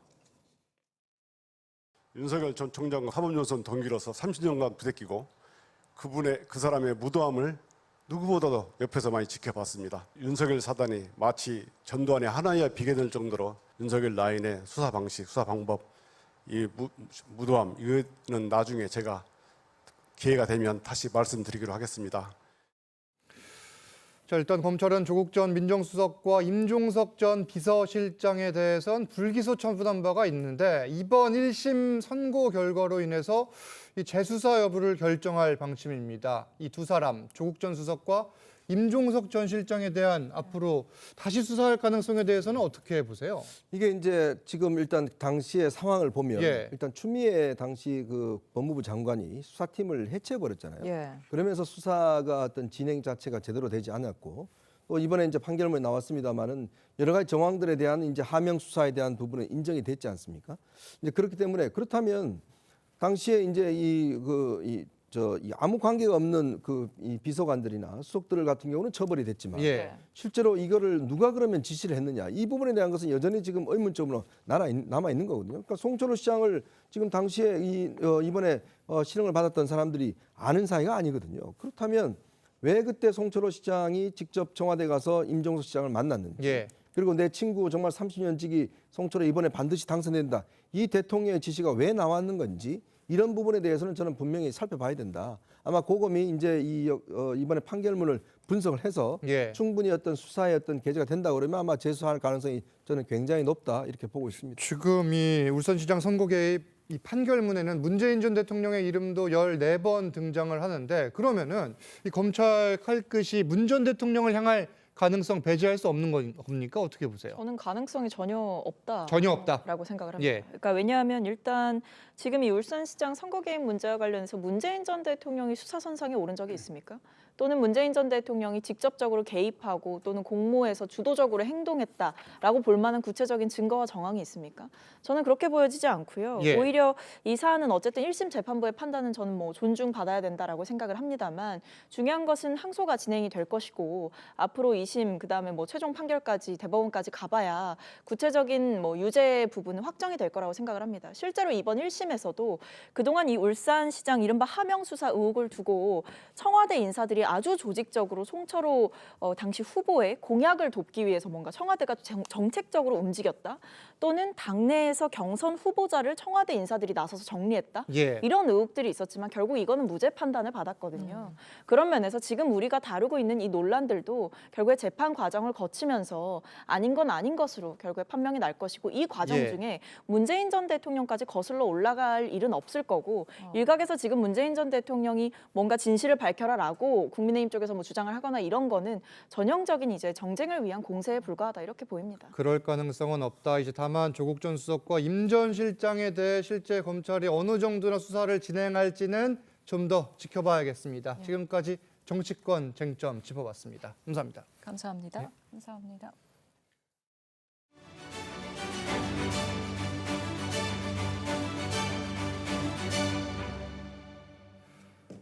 Speaker 13: 윤석열 전 총장과 사법연수원 동기로서 30년간 부대끼고 그 사람의 무도함을 누구보다도 옆에서 많이 지켜봤습니다. 윤석열 사단이 마치 전두환의 하나에 비교될 정도로 윤석열 라인의 수사 방식, 수사 방법, 이 무도함 이거는 나중에 제가 기회가 되면 다시 말씀드리기로 하겠습니다.
Speaker 1: 자, 일단 검찰은 조국 전 민정수석과 임종석 전 비서실장에 대해선 불기소 처분한 바가 있는데 이번 1심 선고 결과로 인해서 이 재수사 여부를 결정할 방침입니다. 이 두 사람, 조국 전 수석과 임종석 전 실장에 대한 앞으로 다시 수사할 가능성에 대해서는 어떻게 보세요?
Speaker 6: 이게 이제 지금 일단 당시의 상황을 보면
Speaker 1: 예.
Speaker 6: 일단 추미애 당시 그 법무부 장관이 수사팀을 해체해 버렸잖아요.
Speaker 2: 예.
Speaker 6: 그러면서 수사가 어떤 진행 자체가 제대로 되지 않았고 또 이번에 이제 판결문이 나왔습니다만은 여러 가지 정황들에 대한 이제 하명 수사에 대한 부분은 인정이 됐지 않습니까? 이제 그렇기 때문에 그렇다면 당시에 이제 이 아무 관계가 없는 이 비서관들이나 수석들 같은 경우는 처벌이 됐지만
Speaker 1: 예.
Speaker 6: 실제로 이거를 누가 그러면 지시를 했느냐 이 부분에 대한 것은 여전히 지금 의문점으로 남아 있는 거거든요. 그러니까 송철호 시장을 지금 당시에 이번에 실형을 받았던 사람들이 아는 사이가 아니거든요. 그렇다면 왜 그때 송철호 시장이 직접 청와대 가서 임종석 시장을 만났는지
Speaker 1: 예.
Speaker 6: 그리고 내 친구 정말 30년 지기 송철호 이번에 반드시 당선된다. 이 대통령의 지시가 왜 나왔는 건지 이런 부분에 대해서는 저는 분명히 살펴봐야 된다. 아마 고검이 이제 이번에 판결문을 분석을 해서
Speaker 1: 예.
Speaker 6: 충분히 어떤 수사의 어떤 계제가 된다 그러면 아마 재수할 가능성이 저는 굉장히 높다 이렇게 보고 있습니다.
Speaker 1: 지금 이 울산시장 선거 개입 이 판결문에는 문재인 전 대통령의 이름도 14번 등장을 하는데 그러면은 이 검찰 칼끝이 문 전 대통령을 향할 가능성 배제할 수 없는 겁니까? 어떻게 보세요?
Speaker 7: 저는 가능성이 전혀 없다.
Speaker 1: 전혀 없다.
Speaker 7: 라고 생각을 합니다.
Speaker 1: 예.
Speaker 7: 그러니까 왜냐하면 일단 지금 이 울산시장 선거 개입 문제와 관련해서 문재인 전 대통령이 수사선상에 오른 적이 있습니까? 또는 문재인 전 대통령이 직접적으로 개입하고 또는 공모해서 주도적으로 행동했다라고 볼 만한 구체적인 증거와 정황이 있습니까? 저는 그렇게 보여지지 않고요.
Speaker 1: 예.
Speaker 7: 오히려 이 사안은 어쨌든 1심 재판부의 판단은 저는 뭐 존중받아야 된다라고 생각을 합니다만 중요한 것은 항소가 진행이 될 것이고 앞으로 2심 그다음에 뭐 최종 판결까지 대법원까지 가봐야 구체적인 뭐 유죄 부분은 확정이 될 거라고 생각을 합니다. 실제로 이번 1심에서도 그동안 이 울산시장 이른바 하명 수사 의혹을 두고 청와대 인사들이 아주 조직적으로 송철호 당시 후보의 공약을 돕기 위해서 뭔가 청와대가 정책적으로 움직였다 또는 당내에서 경선 후보자를 청와대 인사들이 나서서 정리했다
Speaker 1: 예.
Speaker 7: 이런 의혹들이 있었지만 결국 이거는 무죄 판단을 받았거든요. 그런 면에서 지금 우리가 다루고 있는 이 논란들도 결국에 재판 과정을 거치면서 아닌 건 아닌 것으로 결국에 판명이 날 것이고 이 과정
Speaker 1: 예.
Speaker 7: 중에 문재인 전 대통령까지 거슬러 올라갈 일은 없을 거고 일각에서 지금 문재인 전 대통령이 뭔가 진실을 밝혀라라고 국민의힘 쪽에서 뭐 주장을 하거나 이런 거는 전형적인 이제 정쟁을 위한 공세에 불과하다 이렇게 보입니다.
Speaker 1: 그럴 가능성은 없다. 이제 다만 조국 전 수석과 임 전 실장에 대해 실제 검찰이 어느 정도나 수사를 진행할지는 좀 더 지켜봐야겠습니다. 지금까지 정치권 쟁점 짚어봤습니다. 감사합니다.
Speaker 2: 감사합니다.
Speaker 1: 네.
Speaker 2: 감사합니다.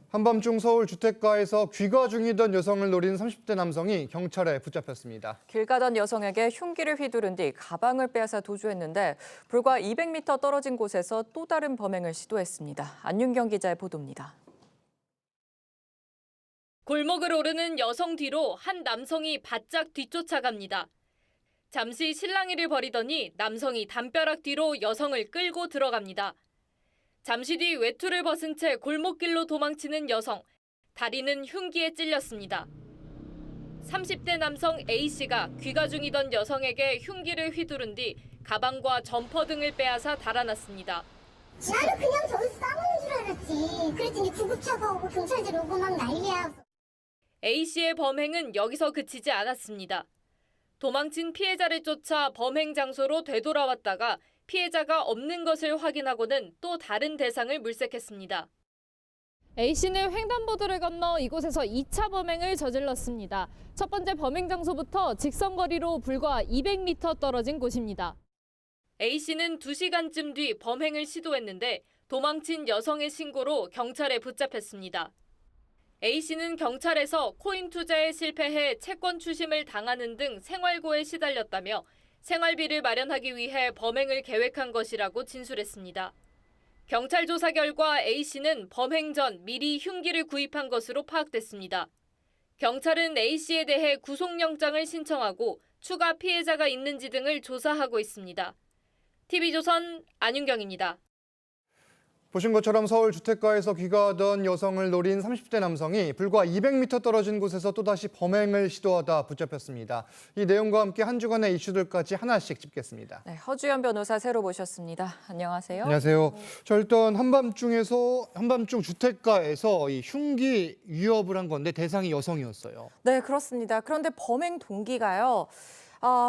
Speaker 1: 한밤중 서울 주택가에서 귀가 중이던 여성을 노린 30대 남성이 경찰에 붙잡혔습니다.
Speaker 2: 길 가던 여성에게 흉기를 휘두른 뒤 가방을 빼앗아 도주했는데 불과 200m 떨어진 곳에서 또 다른 범행을 시도했습니다. 안윤경 기자의 보도입니다.
Speaker 14: 골목을 오르는 여성 뒤로 한 남성이 바짝 뒤쫓아갑니다. 잠시 실랑이를 벌이더니 남성이 담벼락 뒤로 여성을 끌고 들어갑니다. 잠시 뒤 외투를 벗은 채 골목길로 도망치는 여성, 다리는 흉기에 찔렸습니다. 30대 남성 A씨가 귀가 중이던 여성에게 흉기를 휘두른 뒤 가방과 점퍼 등을 빼앗아 달아났습니다.
Speaker 15: 나는 그냥 저기서 싸우는 줄 알았지. 그랬더니 구급차가 오고 경찰들이 오고 막 난리야.
Speaker 14: A씨의 범행은 여기서 그치지 않았습니다. 도망친 피해자를 쫓아 범행 장소로 되돌아왔다가 피해자가 없는 것을 확인하고는 또 다른 대상을 물색했습니다.
Speaker 16: A씨는 횡단보도를 건너 이곳에서 2차 범행을 저질렀습니다. 첫 번째 범행 장소부터 직선거리로 불과 200m 떨어진 곳입니다.
Speaker 14: A씨는 2시간쯤 뒤 범행을 시도했는데 도망친 여성의 신고로 경찰에 붙잡혔습니다. A씨는 경찰에서 코인 투자에 실패해 채권 추심을 당하는 등 생활고에 시달렸다며 생활비를 마련하기 위해 범행을 계획한 것이라고 진술했습니다. 경찰 조사 결과 A씨는 범행 전 미리 흉기를 구입한 것으로 파악됐습니다. 경찰은 A씨에 대해 구속영장을 신청하고 추가 피해자가 있는지 등을 조사하고 있습니다. TV조선 안윤경입니다.
Speaker 1: 보신 것처럼 서울 주택가에서 귀가하던 여성을 노린 30대 남성이 불과 200m 떨어진 곳에서 또다시 범행을 시도하다 붙잡혔습니다. 이 내용과 함께 한 주간의 이슈들까지 하나씩 짚겠습니다.
Speaker 2: 네, 허주연 변호사 새로 모셨습니다. 안녕하세요.
Speaker 1: 안녕하세요. 자, 일단 한밤중 주택가에서 이 흉기 위협을 한 건데 대상이 여성이었어요.
Speaker 17: 네, 그렇습니다. 그런데 범행 동기가요.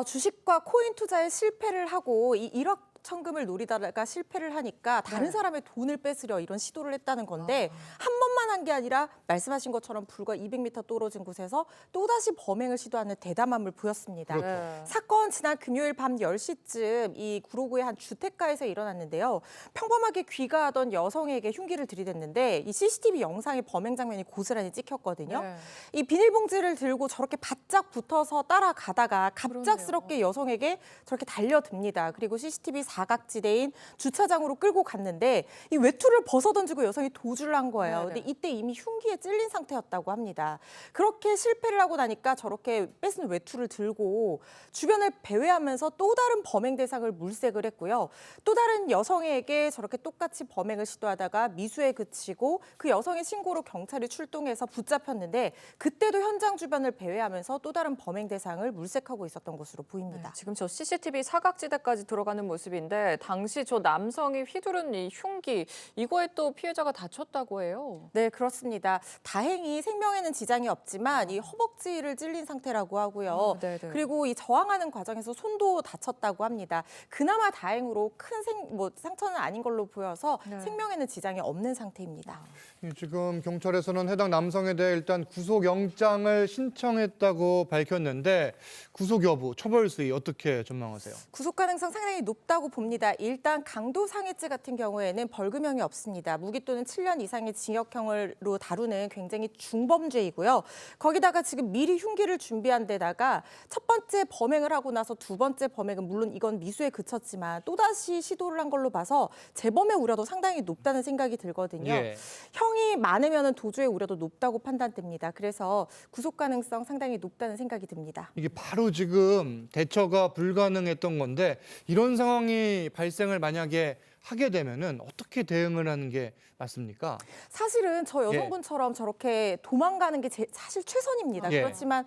Speaker 17: 주식과 코인 투자에 실패를 하고 이 1억 천금을 노리다가 실패를 하니까 다른 사람의 돈을 뺏으려 이런 시도를 했다는 건데 한 번만 한 게 아니라 말씀하신 것처럼 불과 200m 떨어진 곳에서 또다시 범행을 시도하는 대담함을 보였습니다.
Speaker 1: 그렇죠.
Speaker 17: 사건 지난 금요일 밤 10시쯤 이 구로구의 한 주택가에서 일어났는데요. 평범하게 귀가하던 여성에게 흉기를 들이댔는데 이 CCTV 영상에 범행 장면이 고스란히 찍혔거든요. 이 비닐봉지를 들고 저렇게 바짝 붙어서 따라가다가 갑작스럽게 여성에게 저렇게 달려듭니다. 그리고 CCTV 사각지대인 주차장으로 끌고 갔는데 이 외투를 벗어던지고 여성이 도주를 한 거예요. 근데 이때 이미 흉기에 찔린 상태였다고 합니다. 그렇게 실패를 하고 나니까 저렇게 뺏은 외투를 들고 주변을 배회하면서 또 다른 범행 대상을 물색을 했고요. 또 다른 여성에게 저렇게 똑같이 범행을 시도하다가 미수에 그치고 그 여성의 신고로 경찰이 출동해서 붙잡혔는데 그때도 현장 주변을 배회하면서 또 다른 범행 대상을 물색하고 있었던 것으로 보입니다.
Speaker 2: 지금 저 CCTV 사각지대까지 들어가는 모습이 모습인데 당시 저 남성이 휘두른 이 흉기 이거에 또 피해자가 다쳤다고 해요.
Speaker 17: 네, 그렇습니다. 다행히 생명에는 지장이 없지만 이 허벅지를 찔린 상태라고 하고요.
Speaker 2: 네네.
Speaker 17: 그리고 이 저항하는 과정에서 손도 다쳤다고 합니다. 그나마 다행으로 큰 상처는 아닌 걸로 보여서
Speaker 2: 네.
Speaker 17: 생명에는 지장이 없는 상태입니다.
Speaker 1: 지금 경찰에서는 해당 남성에 대해 일단 구속영장을 신청했다고 밝혔는데 구속 여부, 처벌 수위 어떻게 전망하세요?
Speaker 17: 구속 가능성 상당히 높다고 봅니다. 일단 강도상해죄 같은 경우에는 벌금형이 없습니다. 무기 또는 7년 이상의 징역형으로 다루는 굉장히 중범죄이고요. 거기다가 지금 미리 흉기를 준비한 데다가 첫 번째 범행을 하고 나서 두 번째 범행은 물론 이건 미수에 그쳤지만 또다시 시도를 한 걸로 봐서 재범의 우려도 상당히 높다는 생각이 들거든요.
Speaker 1: 예.
Speaker 17: 형이 많으면 도주의 우려도 높다고 판단됩니다. 그래서 구속 가능성 상당히 높다는 생각이 듭니다.
Speaker 1: 이게 바로 지금 대처가 불가능했던 건데 이런 상황이 발생을 만약에 하게 되면은 어떻게 대응을 하는 게 맞습니까?
Speaker 17: 사실은 저 여성분처럼 저렇게 도망가는 게 사실 최선입니다.
Speaker 1: 예.
Speaker 17: 그렇지만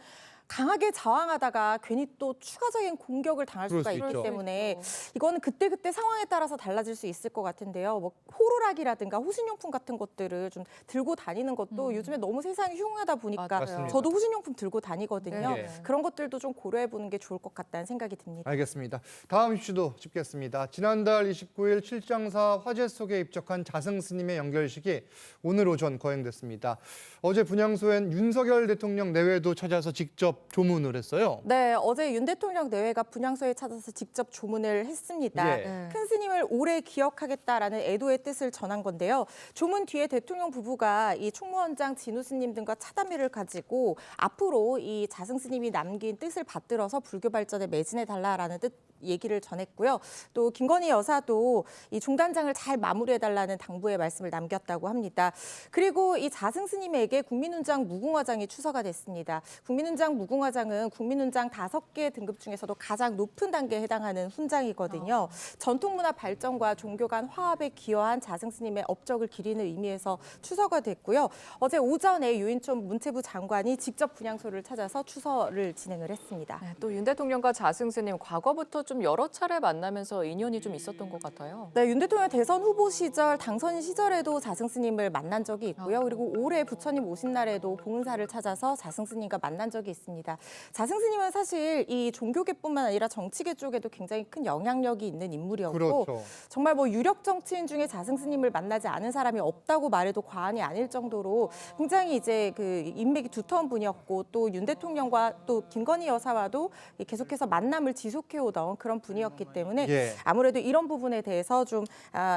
Speaker 17: 강하게 저항하다가 괜히 또 추가적인 공격을 당할
Speaker 1: 그럴
Speaker 17: 수가
Speaker 1: 수
Speaker 17: 있기
Speaker 1: 있죠.
Speaker 17: 때문에 이거는 그때그때 상황에 따라서 달라질 수 있을 것 같은데요. 뭐 호루라기라든가 호신용품 같은 것들을 좀 들고 다니는 것도 요즘에 너무 세상이 흉하다 보니까
Speaker 1: 맞습니다.
Speaker 17: 저도 호신용품 들고 다니거든요.
Speaker 1: 네.
Speaker 17: 그런 것들도 좀 고려해 보는 게 좋을 것 같다는 생각이 듭니다.
Speaker 1: 알겠습니다. 다음 이슈도 짚겠습니다. 지난달 29일 칠장사 화재 속에 입적한 자승 스님의 연결식이 오늘 오전 거행됐습니다. 어제 분향소엔 윤석열 대통령 내외도 찾아서 직접 조문을 했어요.
Speaker 17: 네, 어제 윤 대통령 내외가 분향소에 찾아서 직접 조문을 했습니다.
Speaker 1: 예.
Speaker 17: 큰 스님을 오래 기억하겠다라는 애도의 뜻을 전한 건데요. 조문 뒤에 대통령 부부가 이 총무원장 진우 스님 등과 차담회를 가지고 앞으로 이 자승 스님이 남긴 뜻을 받들어서 불교 발전에 매진해 달라라는 뜻 얘기를 전했고요. 또 김건희 여사도 이 종단장을 잘 마무리해달라는 당부의 말씀을 남겼다고 합니다. 그리고 이 자승 스님에게 국민훈장 무궁화장이 추서가 됐습니다. 국민훈장 무궁화장은 국민훈장 5개 등급 중에서도 가장 높은 단계에 해당하는 훈장이거든요. 전통문화 발전과 종교 간 화합에 기여한 자승 스님의 업적을 기리는 의미에서 추서가 됐고요. 어제 오전에 유인촌 문체부 장관이 직접 분향소를 찾아서 추서를 진행을 했습니다.
Speaker 2: 네, 또 윤 대통령과 자승 스님 과거부터 좀 여러 차례 만나면서 인연이 좀 있었던 것 같아요.
Speaker 17: 네, 윤 대통령 대선 후보 시절, 당선 시절에도 자승 스님을 만난 적이 있고요. 그리고 올해 부처님 오신 날에도 봉은사를 찾아서 자승 스님과 만난 적이 있습니다. 자승 스님은 사실 이 종교계뿐만 아니라 정치계 쪽에도 굉장히 큰 영향력이 있는 인물이었고
Speaker 1: 그렇죠.
Speaker 17: 정말 뭐 유력 정치인 중에 자승 스님을 만나지 않은 사람이 없다고 말해도 과언이 아닐 정도로 굉장히 이제 그 인맥이 두터운 분이었고 또 윤 대통령과 또 김건희 여사와도 계속해서 만남을 지속해오던 그런 분이었기 때문에
Speaker 1: 예.
Speaker 17: 아무래도 이런 부분에 대해서 좀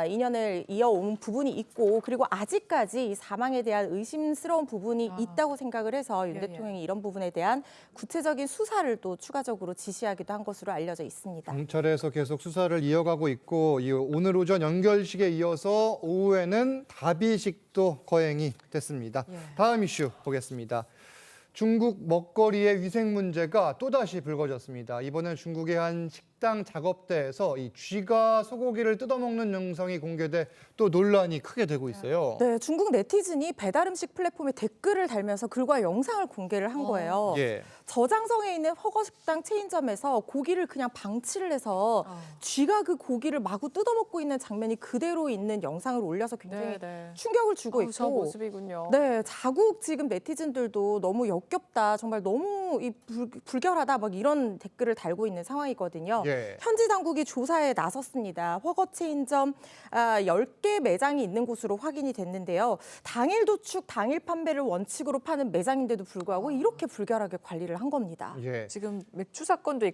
Speaker 17: 인연을 이어온 부분이 있고 그리고 아직까지 이 사망에 대한 의심스러운 부분이 있다고 생각을 해서 윤 대통령이 이런 부분에 대한 구체적인 수사를 또 추가적으로 지시하기도 한 것으로 알려져 있습니다.
Speaker 1: 경찰에서 계속 수사를 이어가고 있고 오늘 오전 연결식에 이어서 오후에는 답의식도 거행이 됐습니다. 다음 이슈 보겠습니다. 중국 먹거리의 위생 문제가 또다시 불거졌습니다. 이번엔 중국의 한 식당 작업대에서 이 쥐가 소고기를 뜯어먹는 영상이 공개돼 또 논란이 크게 되고 있어요.
Speaker 17: 네, 중국 네티즌이 배달 음식 플랫폼에 댓글을 달면서 글과 영상을 공개를 한 거예요.
Speaker 1: 예.
Speaker 17: 저장성에 있는 허거식당 체인점에서 고기를 그냥 방치를 해서 쥐가 그 고기를 마구 뜯어먹고 있는 장면이 그대로 있는 영상을 올려서 굉장히 충격을 주고
Speaker 2: 저
Speaker 17: 있고
Speaker 2: 모습이군요.
Speaker 17: 네, 자국 지금 네티즌들도 너무 역겹다, 정말 너무 불결하다 막 이런 댓글을 달고 있는 상황이거든요.
Speaker 1: 예.
Speaker 17: 현지 당국이 조사에 나섰습니다. 허거 체인점 10개 매장이 있는 곳으로 확인이 됐는데요. 당일 도축, 당일 판매를 원칙으로 파는 매장인데도 불구하고 이렇게 불결하게 관리를 한 겁니다.
Speaker 1: 예.
Speaker 2: 지금 맥주 사건도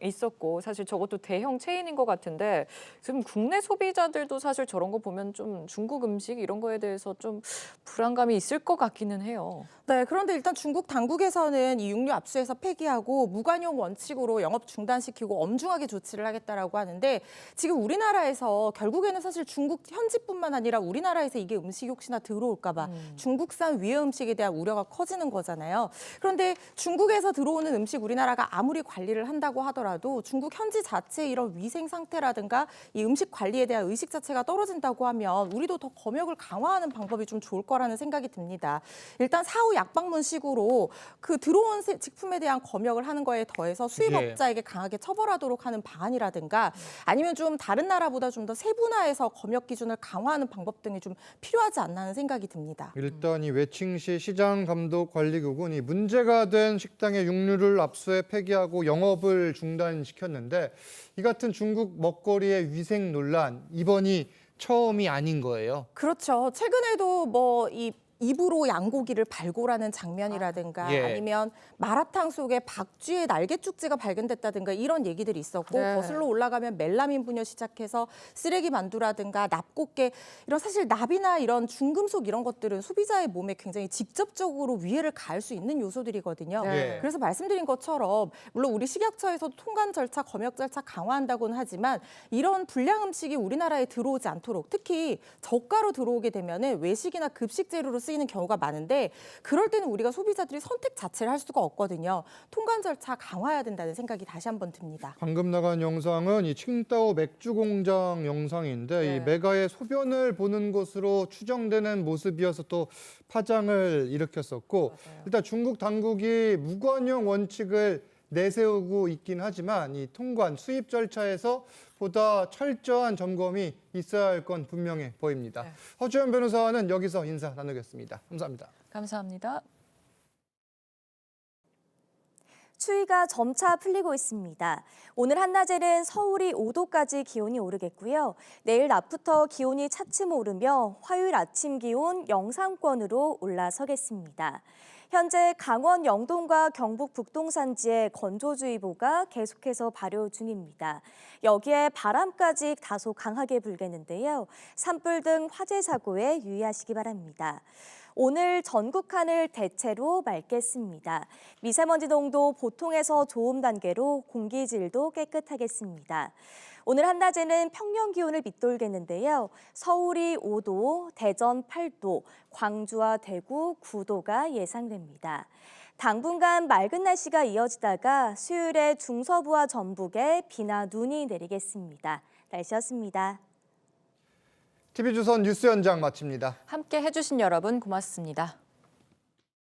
Speaker 2: 있었고 사실 저것도 대형 체인인 것 같은데 지금 국내 소비자들도 사실 저런 거 보면 좀 중국 음식 이런 거에 대해서 좀 불안감이 있을 것 같기는 해요.
Speaker 17: 네, 그런데 일단 중국 당국에서는 이 육류 압수해서 폐기하고 무관용 원칙으로 영업 중단시키고 엄중하게 조치를 하겠다라고 하는데 지금 우리나라에서 결국에는 사실 중국 현지뿐만 아니라 우리나라에서 이게 음식이 혹시나 들어올까 봐 중국산 위해 음식에 대한 우려가 커지는 거잖아요. 그런데 중국에서 들어오는 음식 우리나라가 아무리 관리를 한다고 하더라도 중국 현지 자체의 이런 위생 상태라든가 이 음식 관리에 대한 의식 자체가 떨어진다고 하면 우리도 더 검역을 강화하는 방법이 좀 좋을 거라는 생각이 듭니다. 일단 사후 약방문식으로 그 들어온 식품에 대한 검역을 하는 거에 더해서 수입업자에게 강하게 처벌하도록 하는 방안이라든가 아니면 좀 다른 나라보다 좀 더 세분화해서 검역 기준을 강화하는 방법 등이 좀 필요하지 않나 하는 생각이 듭니다.
Speaker 1: 일단 이 외칭시 시장감독관리국은 이 문제가 된 식당의 육류를 압수해 폐기하고 영업을 중단시켰는데 이 같은 중국 먹거리의 위생 논란 이번이 처음이 아닌 거예요.
Speaker 17: 그렇죠. 최근에도 뭐 이 입으로 양고기를 발골하는 장면이라든가 아니면 마라탕 속에 박쥐의 날개 쭉지가 발견됐다든가 이런 얘기들이 있었고 거슬러 올라가면 멜라민 분열 시작해서 쓰레기 만두라든가 납곡계 이런 사실 납이나 이런 중금속 이런 것들은 소비자의 몸에 굉장히 직접적으로 위해를 가할 수 있는 요소들이거든요. 그래서 말씀드린 것처럼 물론 우리 식약처에서도 통관 절차, 검역 절차 강화한다고는 하지만 이런 불량 음식이 우리나라에 들어오지 않도록 특히 저가로 들어오게 되면은 외식이나 급식 재료로 쓰이는 경우가 많은데 그럴 때는 우리가 소비자들이 선택 자체를 할 수가 없거든요. 통관 절차 강화해야 된다는 생각이 다시 한번 듭니다.
Speaker 1: 방금 나간 영상은 이 칭따오 맥주 공장 영상인데 이 메가의 소변을 보는 것으로 추정되는 모습이어서 또 파장을 일으켰었고 일단 중국 당국이 무관용 원칙을 내세우고 있긴 하지만 이 통관 수입 절차에서 보다 철저한 점검이 있어야 할 건 분명해 보입니다. 허주연 변호사와는 여기서 인사 나누겠습니다. 감사합니다.
Speaker 2: 감사합니다.
Speaker 18: 추위가 점차 풀리고 있습니다. 오늘 한낮에는 서울이 5도까지 기온이 오르겠고요. 내일 낮부터 기온이 차츰 오르며 화요일 아침 기온 영상권으로 올라서겠습니다. 현재 강원 영동과 경북 북동 산지에 건조주의보가 계속해서 발효 중입니다. 여기에 바람까지 다소 강하게 불겠는데요. 산불 등 화재 사고에 유의하시기 바랍니다. 오늘 전국 하늘 대체로 맑겠습니다. 미세먼지 농도 보통에서 좋음 단계로 공기질도 깨끗하겠습니다. 오늘 한낮에는 평년 기온을 밑돌겠는데요. 서울이 5도, 대전 8도, 광주와 대구 9도가 예상됩니다. 당분간 맑은 날씨가 이어지다가 수요일에 중서부와 전북에 비나 눈이 내리겠습니다. 날씨였습니다.
Speaker 1: TV조선 뉴스 현장 마칩니다.
Speaker 2: 함께 해주신 여러분 고맙습니다.